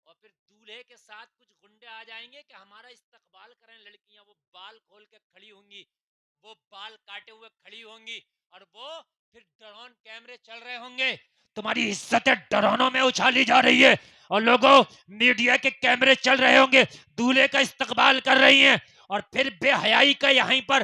اور پھر دولہے کے ساتھ کچھ گنڈے آ جائیں گے کہ ہمارا استقبال کریں، لڑکیاں وہ بال کھول کے کھڑی ہوں گی، وہ بال کاٹے ہوئے کھڑی ہوں گی، اور وہ پھر ڈرون کیمرے چل رہے ہوں گے، تمہاری عزت ڈرونوں میں اچھالی جا رہی ہے، اور لوگوں میڈیا کے کیمرے چل رہے ہوں گے، دولہے کا استقبال کر رہی ہیں، اور پھر بے حیائی کا یہیں پر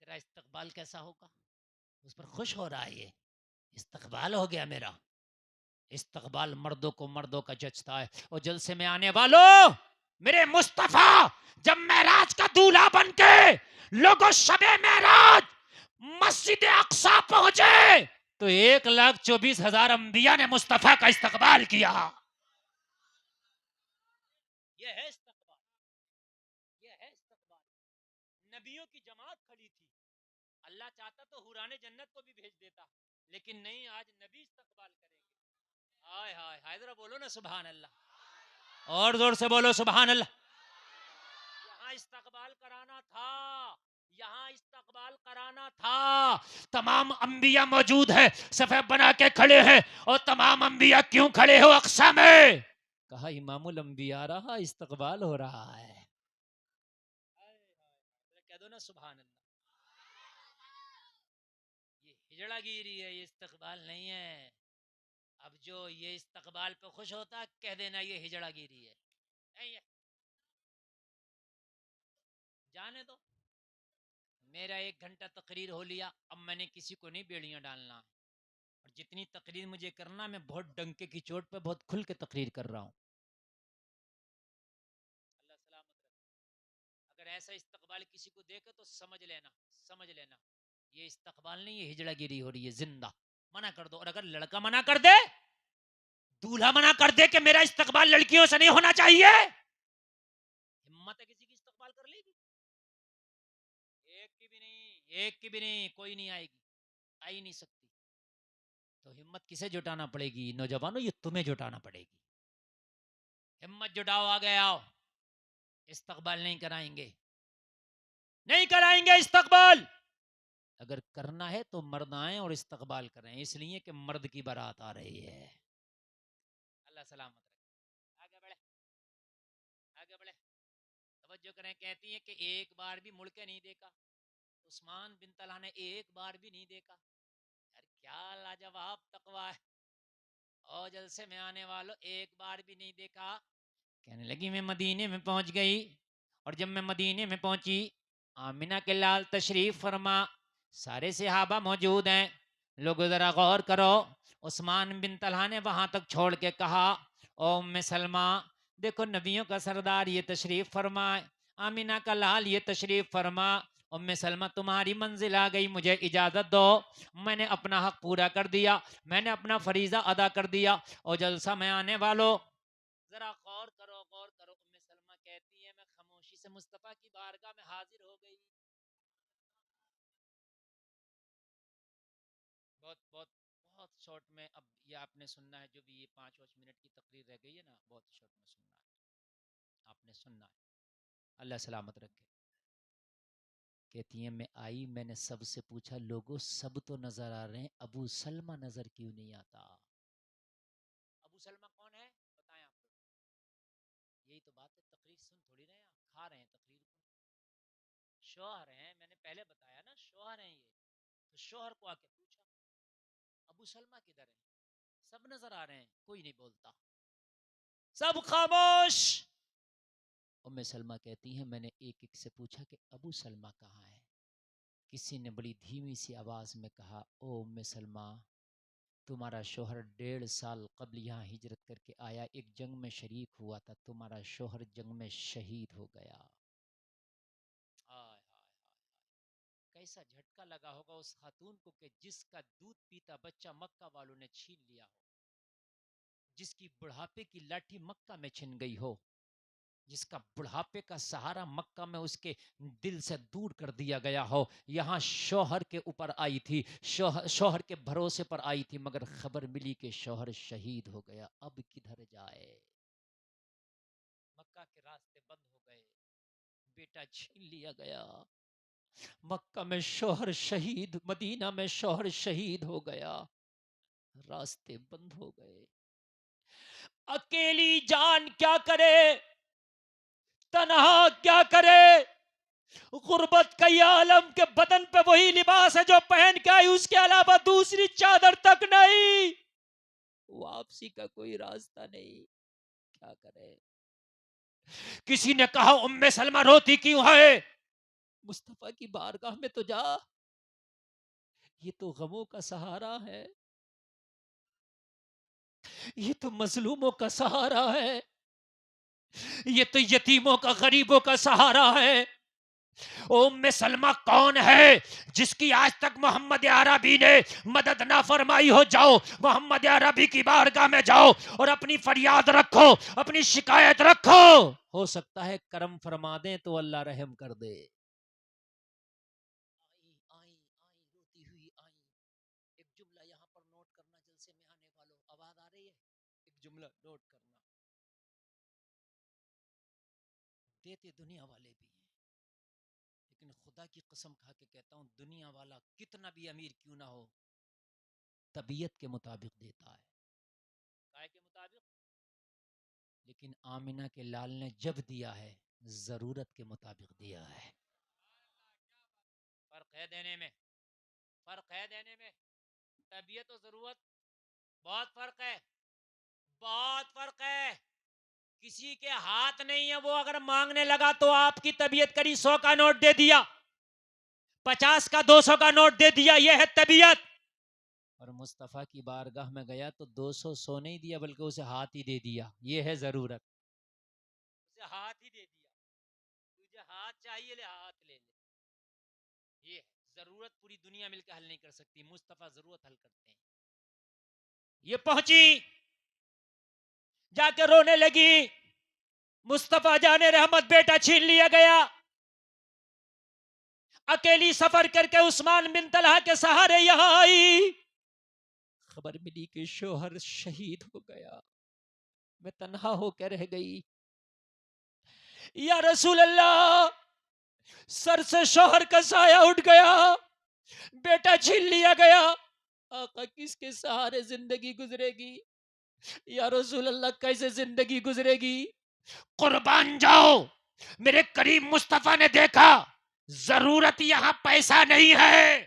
تیرا استقبال کیسا ہوگا؟ اس پر خوش ہو رہا ہے، یہ استقبال ہو گیا میرا. استقبال مردوں کو مردوں کا جچتا ہے. اور جلسے میں آنے والوں، میرے مصطفیٰ جب معراج کا دولہا بن کے لوگوں شب معراج مسجد اقصی پہنچے تو 1,24,000 انبیاء نے مصطفیٰ کا استقبال کیا. یہ ہے استقبال، یہ ہے استقبال. نبیوں کی جماعت کھڑی تھی. اللہ چاہتا تو حوران جنت کو بھی بھیج دیتا، لیکن نہیں، آج نبی استقبال کریں گے. ہائے ہائے ہائے، ذرا بولو نا سبحان اللہ، اور زور سے بولو سبحان اللہ. یہاں استقبال کرانا تھا، یہاں استقبال کرانا تھا. تمام انبیاء موجود ہیں، صفحہ بنا کے کھڑے ہیں. اور تمام انبیاء کیوں کھڑے ہو اقصی میں؟ کہا امام الانبیاء آ رہا، استقبال ہو رہا ہے. کہہ دو نا سبحان اللہ. یہ ہجڑا گیری ہے، یہ استقبال نہیں ہے. اب جو یہ استقبال پہ خوش ہوتا کہہ دینا یہ ہجڑا گیری ہے. نہیں ہے. جانے دو، میرا 1 گھنٹہ تقریر ہو لیا. اب میں نے کسی کو نہیں بیڑیاں ڈالنا، اور جتنی تقریر مجھے کرنا میں بہت ڈنکے کی چوٹ پہ بہت کھل کے تقریر کر رہا ہوں. اللہ سلامت رکھے. اگر ایسا استقبال کسی کو دیکھے تو سمجھ لینا، سمجھ لینا یہ استقبال نہیں، یہ ہجڑا گیری ہو رہی ہے. زندہ منع کر دو. اور اگر لڑکا منع کر دے، دولہا منع کر دے کہ میرا استقبال لڑکیوں سے نہیں ہونا چاہیے، ہمت ہے کسی کی استقبال کر لے گی؟ ایک کی بھی نہیں، ایک کی بھی نہیں. کوئی نہیں آئے گی، آ ہی نہیں سکتی. تو ہمت کسے جٹانا پڑے گی؟ نوجوانوں، یہ تمہیں جٹانا پڑے گی. ہمت جٹاؤ، آگے آؤ. استقبال نہیں کرائیں گے، نہیں کرائیں گے استقبال. اگر کرنا ہے تو مرد آئیں اور استقبال کریں، اس لیے کہ مرد کی بارات آ رہی ہے. اللہ سلامت رکھے. آگے بڑھے، آگے بڑھے. توجہ کریں. کہتی ہیں کہ ایک بار بھی مڑ کے نہیں دیکھا. عثمان بن طلحہ نے ایک بار بھی نہیں دیکھا. یار کیا لاجواب تقویٰ ہے. اور جلسے میں آنے والوں، ایک بار بھی نہیں دیکھا. کہنے لگی میں مدینے میں پہنچ گئی، اور جب میں مدینے میں پہنچی، آمنہ کے لال تشریف فرما، سارے صحابہ موجود ہیں. لوگوں ذرا غور کرو. عثمان بن طلحہ نے وہاں تک چھوڑ کے کہا، او ام سلمہ، دیکھو نبیوں کا سردار یہ تشریف فرما، آمنہ کا لال یہ تشریف فرما. ام سلمہ تمہاری منزل آ گئی، مجھے اجازت دو. میں نے اپنا حق پورا کر دیا، میں نے اپنا فریضہ ادا کر دیا. اور جلسہ میں آنے والوں ذرا غور کرو، غور کرو. ام سلمہ کہتی ہے میں خاموشی سے مصطفیٰ کی بارگاہ میں حاضر ہو گئی. بہت بہت بہت شارٹ میں اب یہ آپ نے سننا ہے، جو بھی یہ 5 منٹ کی تقریر رہ گئی ہے نا، بہت شارٹ میں سننا ہے، آپ نے سننا ہے. اللہ سلامت رکھے. کہتی ہیں میں آئی، میں نے سب سے پوچھا لوگوں سب تو نظر آ رہے ہیں، ابو سلمہ نظر کیوں نہیں آتا؟ ابو سلمہ کون ہے بتائیں آپ لوگ؟ یہی تو بات ہے، تقریر سن تھوڑی رہے ہیں، کھا رہے ہیں تقریر کو. شوہر ہیں، میں نے پہلے بتایا نا، شوہر ہیں یہ. تو شوہر کو آ کے پوچھا ابو سلمہ کدھر ہیں؟ سب نظر آ رہے ہیں، کوئی نہیں بولتا، سب خاموش. ام سلمہ کہتی ہیں میں نے ایک ایک سے پوچھا کہ ابو سلمہ کہاں ہے. کسی نے بڑی دھیمی سی آواز میں کہا، او ام سلمہ، تمہارا شوہر 1.5 سال قبل یہاں ہجرت کر کے آیا، ایک جنگ میں شریک ہوا تھا، تمہارا شوہر جنگ میں شہید ہو گیا. آئے ہائے ہائے، کیسا جھٹکا لگا ہوگا اس خاتون کو کہ جس کا دودھ پیتا بچہ مکہ والوں نے چھین لیا ہو، جس کی بڑھاپے کی لاٹھی مکہ میں چھن گئی ہو، جس کا بڑھاپے کا سہارا مکہ میں اس کے دل سے دور کر دیا گیا ہو. یہاں شوہر کے اوپر آئی تھی، شوہر کے بھروسے پر آئی تھی، مگر خبر ملی کہ شوہر شہید ہو گیا. اب کدھر جائے؟ مکہ کے راستے بند ہو گئے، بیٹا چھین لیا گیا، مکہ میں شوہر شہید، مدینہ میں شوہر شہید ہو گیا، راستے بند ہو گئے. اکیلی جان کیا کرے، تنہا کیا کرے. غربت کا یہ عالم کے بدن پہ وہی لباس ہے جو پہن کے آئی، اس کے علاوہ دوسری چادر تک نہیں، واپسی کا کوئی راستہ نہیں، کیا کرے. کسی نے کہا ام سلمہ روتی کیوں ہے؟ مصطفیٰ کی بارگاہ میں تو جا، یہ تو غموں کا سہارا ہے، یہ تو مظلوموں کا سہارا ہے، یہ تو یتیموں کا غریبوں کا سہارا ہے۔ ام سلمہ کون ہے جس کی آج تک محمد عربی نے مدد نہ فرمائی ہو؟ جاؤ محمد عربی کی بارگاہ میں جاؤ اور اپنی فریاد رکھو، اپنی شکایت رکھو، ہو سکتا ہے کرم فرما دیں تو اللہ رحم کر دے۔ آئی روتی ہوئی آئی۔ ایک جملہ یہاں پر نوٹ کرنا، جلسے میں آنے والوں، آواز آ رہی ہے؟ ایک جملہ نوٹ کرنا، دیتے دنیا والے بھی ہیں، لیکن خدا کی قسم کھا کے کہتا ہوں دنیا والا کتنا بھی امیر کیوں نہ ہو، طبیعت کے مطابق دیتا ہے، کائے کے مطابق۔ لیکن آمنہ کے لال نے جب دیا ہے ضرورت کے مطابق دیا ہے۔ فرق ہے دینے میں، فرق ہے دینے میں، طبیعت و ضرورت بہت فرق ہے، بہت فرق ہے۔ کسی کے ہاتھ نہیں ہے، وہ اگر مانگنے لگا تو آپ کی طبیعت کری 100 کا نوٹ دے دیا، 50 کا 200 کا نوٹ دے دیا، یہ ہے طبیعت۔ اور مصطفیٰ کی بارگاہ میں گیا تو 200 سو نہیں دیا بلکہ اسے ہاتھ ہی دے دیا، یہ ہے ضرورت، اسے ہاتھ ہی دے دیا، تجھے ہاتھ چاہیے لے ہاتھ لے لے، یہ ضرورت پوری دنیا مل کے حل نہیں کر سکتی، مصطفیٰ ضرورت حل کرتے ہیں۔ یہ پہنچی، جا کے رونے لگی، مصطفیٰ جان رحمت بیٹا چھین لیا گیا، اکیلی سفر کر کے عثمان بن طلحہ کے سہارے یہاں آئی، خبر ملی کہ شوہر شہید ہو گیا، میں تنہا ہو کے رہ گئی، یا رسول اللہ سر سے شوہر کا سایہ اٹھ گیا، بیٹا چھین لیا گیا، آقا کس کے سہارے زندگی گزرے گی؟ یا رسول اللہ کیسے زندگی گزرے گی؟ قربان جاؤ، میرے کریم مصطفیٰ نے دیکھا ضرورت یہاں پیسہ نہیں ہے،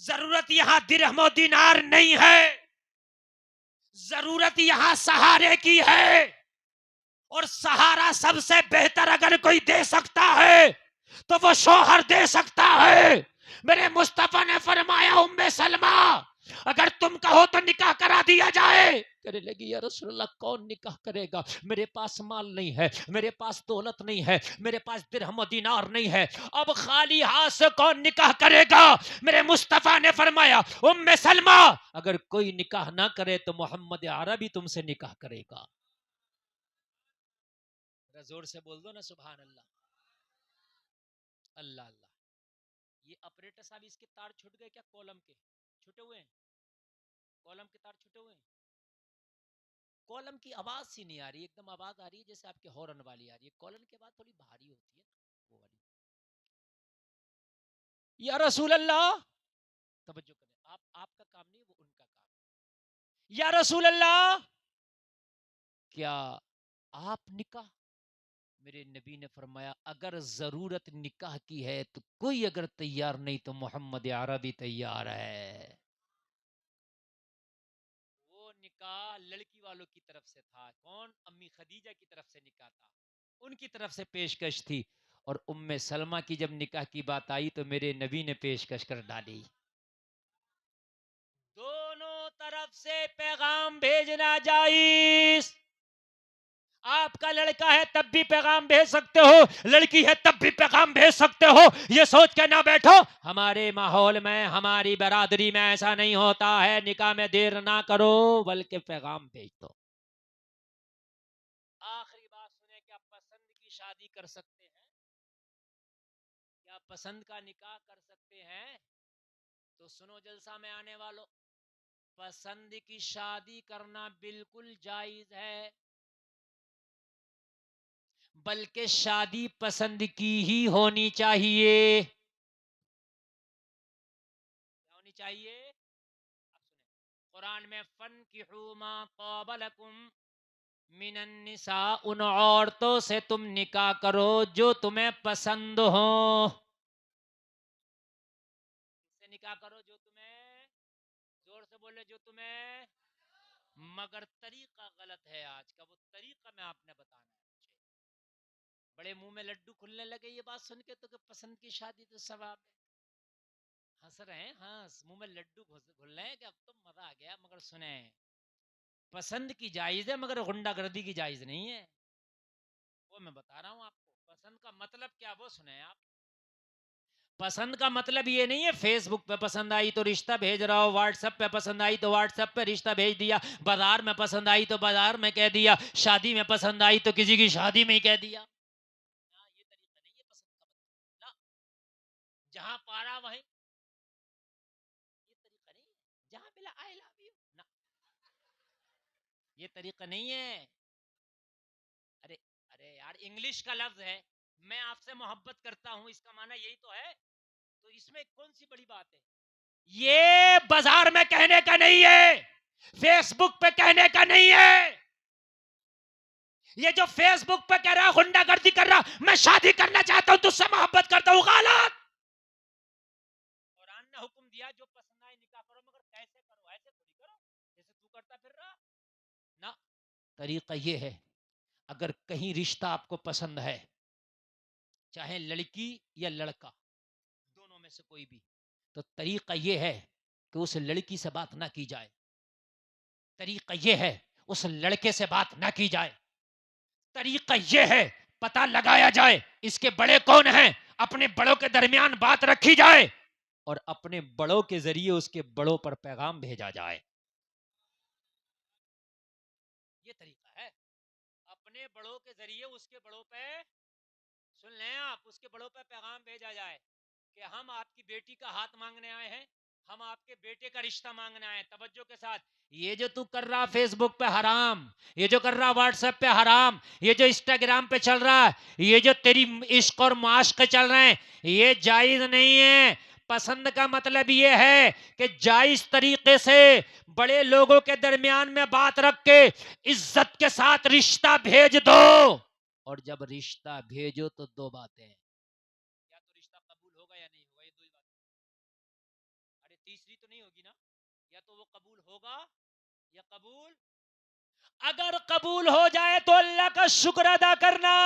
ضرورت یہاں درہم و دینار نہیں ہے، ضرورت یہاں سہارے کی ہے، اور سہارا سب سے بہتر اگر کوئی دے سکتا ہے تو وہ شوہر دے سکتا ہے۔ میرے مصطفیٰ نے فرمایا ام سلمہ اگر تم کہو تو نکاح کرا دیا جائے، کہنے لگی یا رسول اللہ کون نکاح کرے گا، میرے پاس مال نہیں ہے، میرے پاس دولت نہیں ہے، میرے پاس درہم و دینار نہیں ہے، اب خالی ہاتھ سے کون نکاح کرے گا؟ میرے مصطفیٰ نے فرمایا ام سلمہ اگر کوئی نکاح نہ کرے تو محمد عربی تم سے نکاح کرے گا۔ زور سے بول دو نا سبحان اللہ، اللہ اللہ۔ یہ آپریٹر صاحب اس کے تار چھٹ گئے کیا؟ کولم کے چھٹے ہوئے ہیں، کولم کے تار چھٹے ہوئے ہیں، کولم کی آواز سی نہیں آ رہی، ایک دم آواز آ رہی ہے جیسے آپ کے ہارن والی آ رہی ہے، کولم کی آواز تھوڑی بھاری ہوتی ہے وہ والی۔ یا رسول اللہ توجہ کریں، آپ کا کام نہیں وہ ان کا کام ہے۔ یا رسول اللہ کیا آپ نکاح؟ میرے نبی نے فرمایا اگر ضرورت نکاح کی ہے تو کوئی اگر تیار نہیں تو محمد عربی تیار ہے۔ وہ نکاح لڑکی والوں کی طرف سے تھا، کون؟ امی خدیجہ کی طرف سے نکاح تھا، ان کی طرف سے پیشکش تھی، اور ام سلمہ کی جب نکاح کی بات آئی تو میرے نبی نے پیشکش کر ڈالی۔ دونوں طرف سے پیغام بھیجنا جائز، آپ کا لڑکا ہے تب بھی پیغام بھیج سکتے ہو، لڑکی ہے تب بھی پیغام بھیج سکتے ہو، یہ سوچ کے نہ بیٹھو ہمارے ماحول میں ہماری برادری میں ایسا نہیں ہوتا ہے، نکاح میں دیر نہ کرو بلکہ پیغام بھیج دو۔ آخری بات سنیں، کیا پسند کی شادی کر سکتے ہیں؟ کیا پسند کا نکاح کر سکتے ہیں؟ تو سنو جلسہ میں آنے والوں، پسند کی شادی کرنا بالکل جائز ہے، بلکہ شادی پسند کی ہی ہونی چاہیے۔ کیا ہونی چاہیے؟ اب سنیں، قرآن میں فَانْكِحُوا مَا طَابَ لَكُمْ مِنَ النِّسَاءِ، ان عورتوں سے تم نکاح کرو جو تمہیں پسند ہوں، سے نکاح کرو جو تمہیں، زور سے بولے جو تمہیں، مگر طریقہ غلط ہے آج کا، وہ طریقہ میں آپ نے بتانا ہے مجھے۔ بڑے منہ میں لڈو کھلنے لگے یہ بات سن کے تو کہ پسند کی شادی تو ثواب ہے. ہنس رہے ہیں, ہاں منہ میں لڈو گھل رہے ہیں کہ اب تو مزہ آ گیا. مگر سنیں, پسند کی جائز ہے مگر غنڈہ گردی کی جائز نہیں ہے. وہ میں بتا رہا ہوں آپ کو. پسند کا مطلب کیا وہ سنیں آپ. پسند کا مطلب یہ نہیں ہے فیس بک پہ پسند آئی تو رشتہ بھیج رہا ہو, واٹس ایپ پہ پسند آئی تو واٹس ایپ پہ رشتہ بھیج دیا, بازار میں پسند آئی تو بازار میں کہہ دیا, شادی میں پسند آئی تو کسی کی شادی میں ہی کہہ دیا. یہ طریقہ نہیں ہے پسند کا مطلب. لا, جہاں پارا وہیں, یہ طریقہ نہیں ہے. جہاں ملا آئی لو یو, نہ یہ طریقہ نہیں ہے. ارے ارے یار, انگلش کا لفظ ہے, میں آپ سے محبت کرتا ہوں, اس کا معنی یہی تو ہے. تو اس میں کون سی بڑی بات ہے. یہ بازار میں کہنے کا نہیں ہے, فیس بک پہ کہنے کا نہیں ہے. یہ جو فیس بک پہ کہہ رہا, غنڈہ گردی کر رہا, میں شادی کرنا چاہتا ہوں, تجھ سے محبت کرتا ہوں, غلط. قرآن نے حکم دیا جو پسند آئے نکاح کرو, مگر کیسے کرو, ایسے تھوڑی کرو جیسے تو کرتا پھر رہا. نہ, طریقہ یہ ہے, اگر کہیں رشتہ آپ کو پسند ہے, چاہے لڑکی یا لڑکا, دونوں میں سے کوئی بھی, تو طریقہ یہ ہے کہ اس لڑکی سے بات نہ کی جائے, طریقہ یہ ہے اس لڑکے سے بات نہ کی جائے, طریقہ یہ ہے پتہ لگایا جائے اس کے بڑے کون ہیں, اپنے بڑوں کے درمیان بات رکھی جائے, اور اپنے بڑوں کے ذریعے اس کے بڑوں پر پیغام بھیجا جائے. یہ طریقہ ہے. اپنے بڑوں کے ذریعے اس کے بڑوں پہ, سن لیں آپ, اس کے بڑوں پہ پیغام بھیجا جائے کہ ہم آپ کی بیٹی کا ہاتھ مانگنے آئے ہیں, ہم آپ کے بیٹے کا رشتہ مانگنے آئے ہیں. توجہ کے ساتھ, یہ جو تو کر رہا فیس بک پہ حرام, یہ جو کر رہا واٹس ایپ پہ حرام, یہ جو انسٹاگرام پہ چل رہا ہے, یہ جو تیری عشق اور معاشقے چل رہے ہیں, یہ جائز نہیں ہے. پسند کا مطلب یہ ہے کہ جائز طریقے سے بڑے لوگوں کے درمیان میں بات رکھ کے عزت کے ساتھ رشتہ بھیج دو. اور جب رشتہ بھیجو تو دو باتیں, یا تو رشتہ قبول ہوگا یا نہیں ہوگا, یہ دو ہی باتیں. ارے تیسری تو نہیں ہوگی نا, یا تو وہ قبول ہوگا یا قبول. اگر قبول ہو جائے تو اللہ کا شکر ادا کرنا,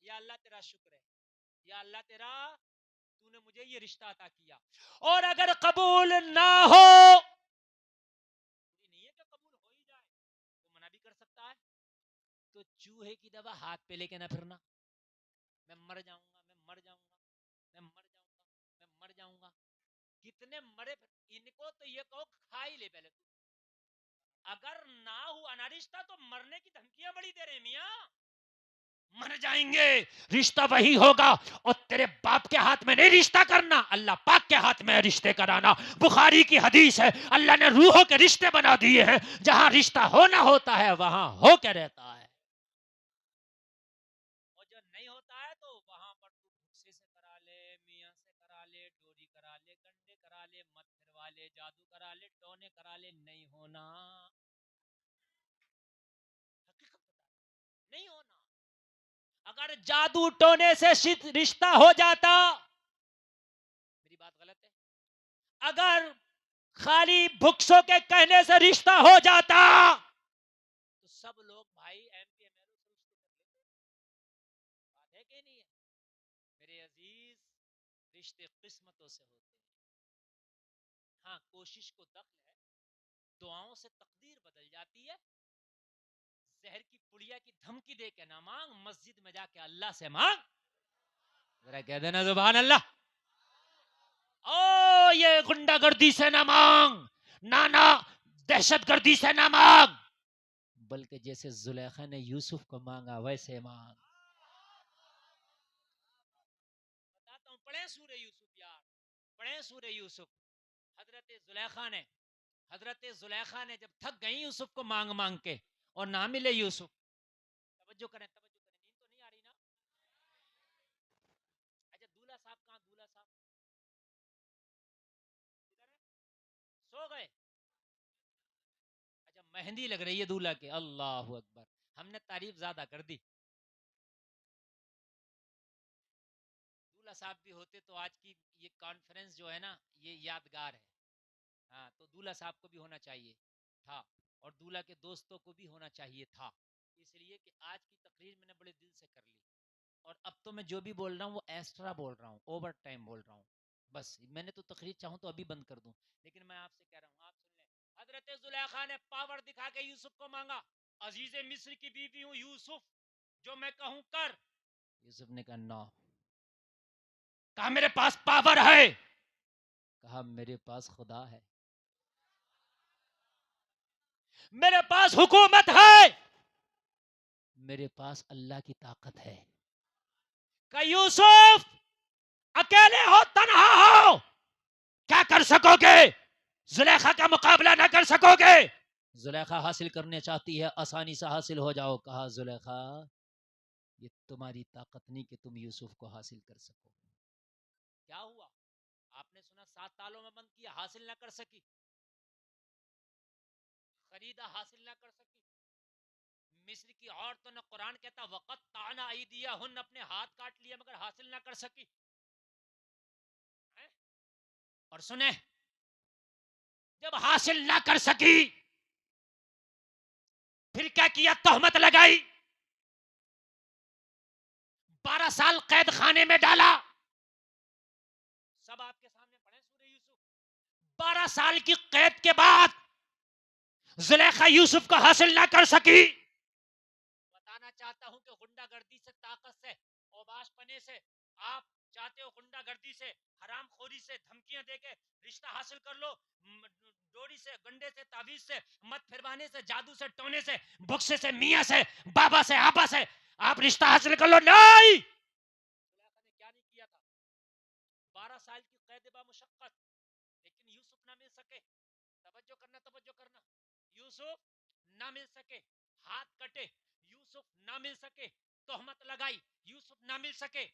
یا اللہ تیرا شکر ہے, یا اللہ تیرا, تو نے مجھے یہ رشتہ عطا کیا. اور اگر قبول نہ ہو, نہیں ہے کہ قبول ہو ہی جائے تو منع بھی کر سکتا ہے. تو چوہے کی دوا ہاتھ پہ لے کے نہ پھرنا, میں مر جاؤں گا, میں مر جاؤں گا, میں مر جاؤں گا, میں مر جاؤں گا. کتنے مرے, ان کو تو یہ کہو کھا ہی لے پہلے تو. اگر نہ ہوا نہ رشتہ تو مرنے کی دھمکیاں بڑی دے رہے میاں. مر جائیں گے, رشتہ وہی ہوگا, اور تیرے باپ کے ہاتھ میں نہیں رشتہ کرنا, اللہ پاک کے ہاتھ میں رشتے کرانا. بخاری کی حدیث ہے, اللہ نے روحوں کے رشتے بنا دیے ہیں, جہاں رشتہ ہونا ہوتا ہے وہاں ہو کے رہتا ہے, اور جو نہیں ہوتا ہے تو وہاں پر تو بھکسے سے کرا لے, میاں سے کرا لے, ڈوری کرا لے, کنڈے کرا لے, مت پھروا لے, جادو کرا لے, ٹونے کرا لے, نہیں ہونا. حقیقت بتا, نہیں ہونا. اگر جادو ٹونے سے رشتہ ہو جاتا, میری بات غلط ہے, اگر خالی بھکسوں کے کہنے سے رشتہ ہو جاتا تو سب لوگ بھائی ایم پی ایم ایل سے رشتے کر لیتے. بات ہے کہ نہیں ہے میرے عزیز, رشتے قسمتوں سے ہوتے ہیں. ہاں کوشش کو دخل ہے, دعاؤں سے تقدیر بدل جاتی ہے. زہر کی پڑیا کی دھمکی دے کے نہ مانگ, مسجد میں جا کے اللہ سے مانگ. ذرا کہہ دینا سبحان اللہ. او یہ گنڈا گردی سے نہ مانگ, نانا دہشت گردی سے نہ مانگ, بلکہ جیسے زلیخا نے یوسف کو مانگا ویسے مانگ. بتاتا ہوں, پڑھیں سورہ یوسف یار, پڑھیں سورہ یوسف. حضرت زلیخا نے جب تھک گئی یوسف کو مانگ مانگ کے اور نہ ملے یوسف. توجہ کریں, نیند تو نہیں آ رہی نا. اچھا دولہا صاحب کہاں, دولہا صاحب کدھر ہے, سو گئے. اچھا مہندی لگ رہی ہے دولہا کے, اللہ اکبر, ہم نے تعریف زیادہ کر دی. دولہا صاحب بھی ہوتے تو آج کی یہ کانفرنس جو ہے نا یہ یادگار ہے. ہاں تو دولہا صاحب کو بھی ہونا چاہیے تھا, اور دولہا کے دوستوں کو بھی ہونا چاہیے تھا. اس لیے کہ آج کی تقریر میں نے بڑے دل سے کر لی اور اب تو میں جو بھی بول رہا ہوں وہ ایکسٹرا بول رہا ہوں, اوور ٹائم بول رہا ہوں. بس میں نے تو تقریر چاہوں تو ابھی بند کر دوں, لیکن میں آپ سے کہہ رہا ہوں آپ سن لیں. حضرت زلیخا نے پاور دکھا کے یوسف کو مانگا, عزیز مصر کی بیوی ہوں یوسف, جو میں کہوں کر. یوسف نے کہا نو. کہا میرے پاس پاور ہے, کہا میرے پاس خدا ہے, میرے پاس حکومت ہے, میرے پاس اللہ کی طاقت ہے. کہ یوسف اکیلے ہو, تنہا ہو, کیا کر سکو گے؟ زلیخا کا مقابلہ نہ کر سکو گے. زلیخا حاصل کرنے چاہتی ہے, آسانی سے حاصل ہو جاؤ. کہا زلیخا یہ تمہاری طاقت نہیں کہ تم یوسف کو حاصل کر سکو. کیا ہوا؟ آپ نے سنا 7 تالوں میں بند کیا, حاصل نہ کر سکی. خریدا, حاصل نہ کر سکی. مصر کی عورتوں نے, قرآن کہتا وقت تانا ایدیا ہن, اپنے ہاتھ کاٹ لیا مگر حاصل نہ کر سکی. اور سنیں, جب حاصل نہ کر سکی پھر کیا کیا؟ تہمت لگائی, 12 سال قید خانے میں ڈالا. سب آپ کے سامنے پڑھیں سورہ یوسف. 12 سال کی قید کے بعد زلیخا یوسف کو حاصل نہ کر سکی. بتانا چاہتا ہوں کہ غنڈہ گردی سے, طاقت سے, اوباش پنے سے, آپ چاہتے ہو غنڈہ گردی سے, حرام خوری سے, دھمکیاں دے کے رشتہ حاصل کر لو, ڈوری سے, گنڈے سے, تعویذ سے, مت پھروانے سے, جادو سے, ٹونے سے, بکسے سے, میاں سے, بابا سے, آپا سے آپ رشتہ حاصل کر لو. نہیں, زلیخا نے کیا نہیں کیا تھا؟ 12 سال کی قید با مشقت, لیکن یوسف نہ مل سکے. توجہ کرنا, توجہ کرنا. یوسف نہ مل سکے, ہاتھ کٹے, یوسف نہ مل سکے, تہمت لگائی, یوسف نہ مل سکے,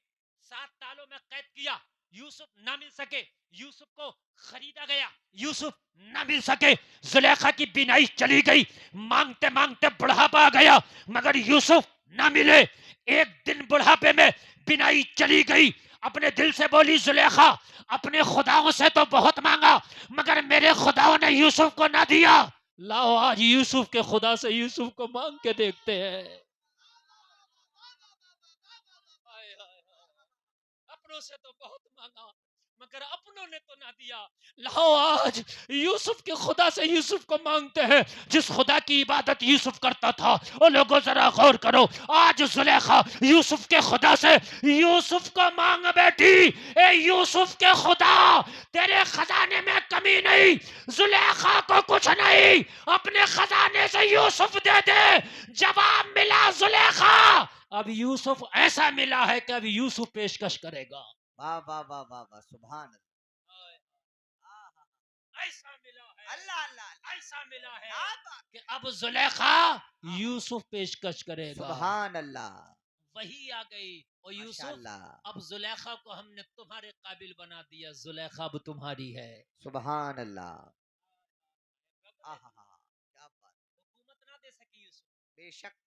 7 تالوں میں قید کیا, یوسف نہ مل سکے, یوسف کو خریدا گیا, یوسف نہ مل سکے. زلیخا کی بینائی چلی گئی, مانگتے مانگتے بڑھاپا آ گیا مگر یوسف نہ ملے. ایک دن بڑھاپے میں بینائی چلی گئی, اپنے دل سے بولی زلیخا اپنے خداؤں سے تو بہت مانگا مگر میرے خداؤں نے یوسف کو نہ دیا. لاؤ آج یوسف کے خدا سے یوسف کو مانگ کے دیکھتے ہیں. اپنوں سے تو بہت مانگا مگر اپنوں نے تو نہ دیا. لاؤ آج یوسف کے خدا سے یوسف کو مانگتے ہیں, جس خدا کی عبادت یوسف کرتا تھا. او لوگوں ذرا غور کرو, آج زلیخا یوسف کے خدا سے یوسف کو مانگ بیٹھی. اے یوسف کے خدا, تیرے خزانے میں کمی نہیں, زلیخا کو کچھ نہیں, اپنے خزانے سے یوسف دے دے. جواب ملا زلیخا, اب یوسف ایسا ملا ہے کہ اب یوسف پیشکش کرے گا. واہ واہ واہ واہ واہ, سبحان ایسا ملا ہے, اللہ, اللہ ایسا ملا ہے اللہ, کہ اب زلیخا یوسف پیشکش کرے گا. سبحان اللہ, وہی آ گئی. اور ماشاء یوسف اللہ, اب زلیخا کو ہم نے تمہارے قابل بنا دیا, زلیخا اب تمہاری ہے. سبحان اللہ. آہا, کیا بات, حکومت نہ دے سکی یوسف, بے شک,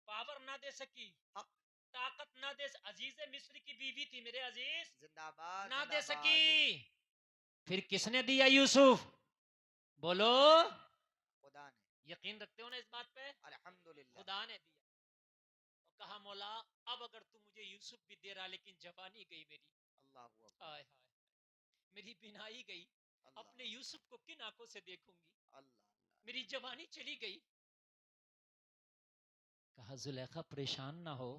پاور نہ دے سکی, حق, طاقت نہ دے, عزیز مصر کی بیوی تھی میرے عزیز, زندہ باد, نہ زندہ دے باد. سکی. پھر کس نے دیا یوسف؟ بولو, خدا نے, یقین رکھتے ہو نا اس بات پہ؟ الحمدللہ, خدا نے دیا. اور کہا مولا اب اگر تو مجھے یوسف بھی دے رہا, لیکن جوانی گئی میری, اللہ اکبر, ہائے ہائے, میری بینائی گئی, اللہ, اپنے یوسف کو کن آنکھوں سے دیکھوں گی, اللہ, میری جوانی چلی گئی. کہا زلیخا پریشان نہ ہو,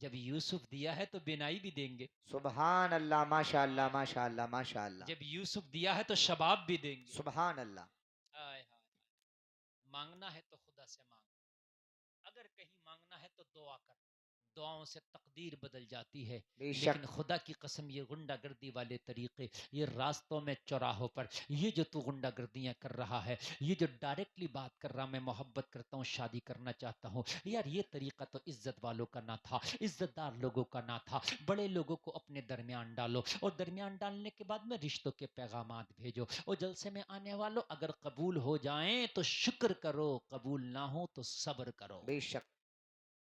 جب یوسف دیا ہے تو بینائی بھی دیں گے, سبحان اللہ, ماشاء اللہ, ماشاء اللہ, ماشاء اللہ, جب یوسف دیا ہے تو شباب بھی دیں گے. سبحان اللہ, ہائے ہائے, مانگنا ہے تو خدا سے مانگ, اگر کہیں مانگنا ہے تو دعا کر, دعاؤں سے تقدیر بدل جاتی ہے. بے شک, لیکن خدا کی قسم یہ غنڈہ گردی والے طریقے, یہ راستوں میں چوراہوں پر یہ جو تو غنڈہ گردیاں کر رہا ہے, یہ جو ڈائریکٹلی بات کر رہا, میں محبت کرتا ہوں, شادی کرنا چاہتا ہوں, یار یہ طریقہ تو عزت والوں کا نہ تھا, عزت دار لوگوں کا نہ تھا. بڑے لوگوں کو اپنے درمیان ڈالو, اور درمیان ڈالنے کے بعد میں رشتوں کے پیغامات بھیجو. اور جلسے میں آنے والوں اگر قبول ہو جائیں تو شکر کرو, قبول نہ ہو تو صبر کرو. بے شک.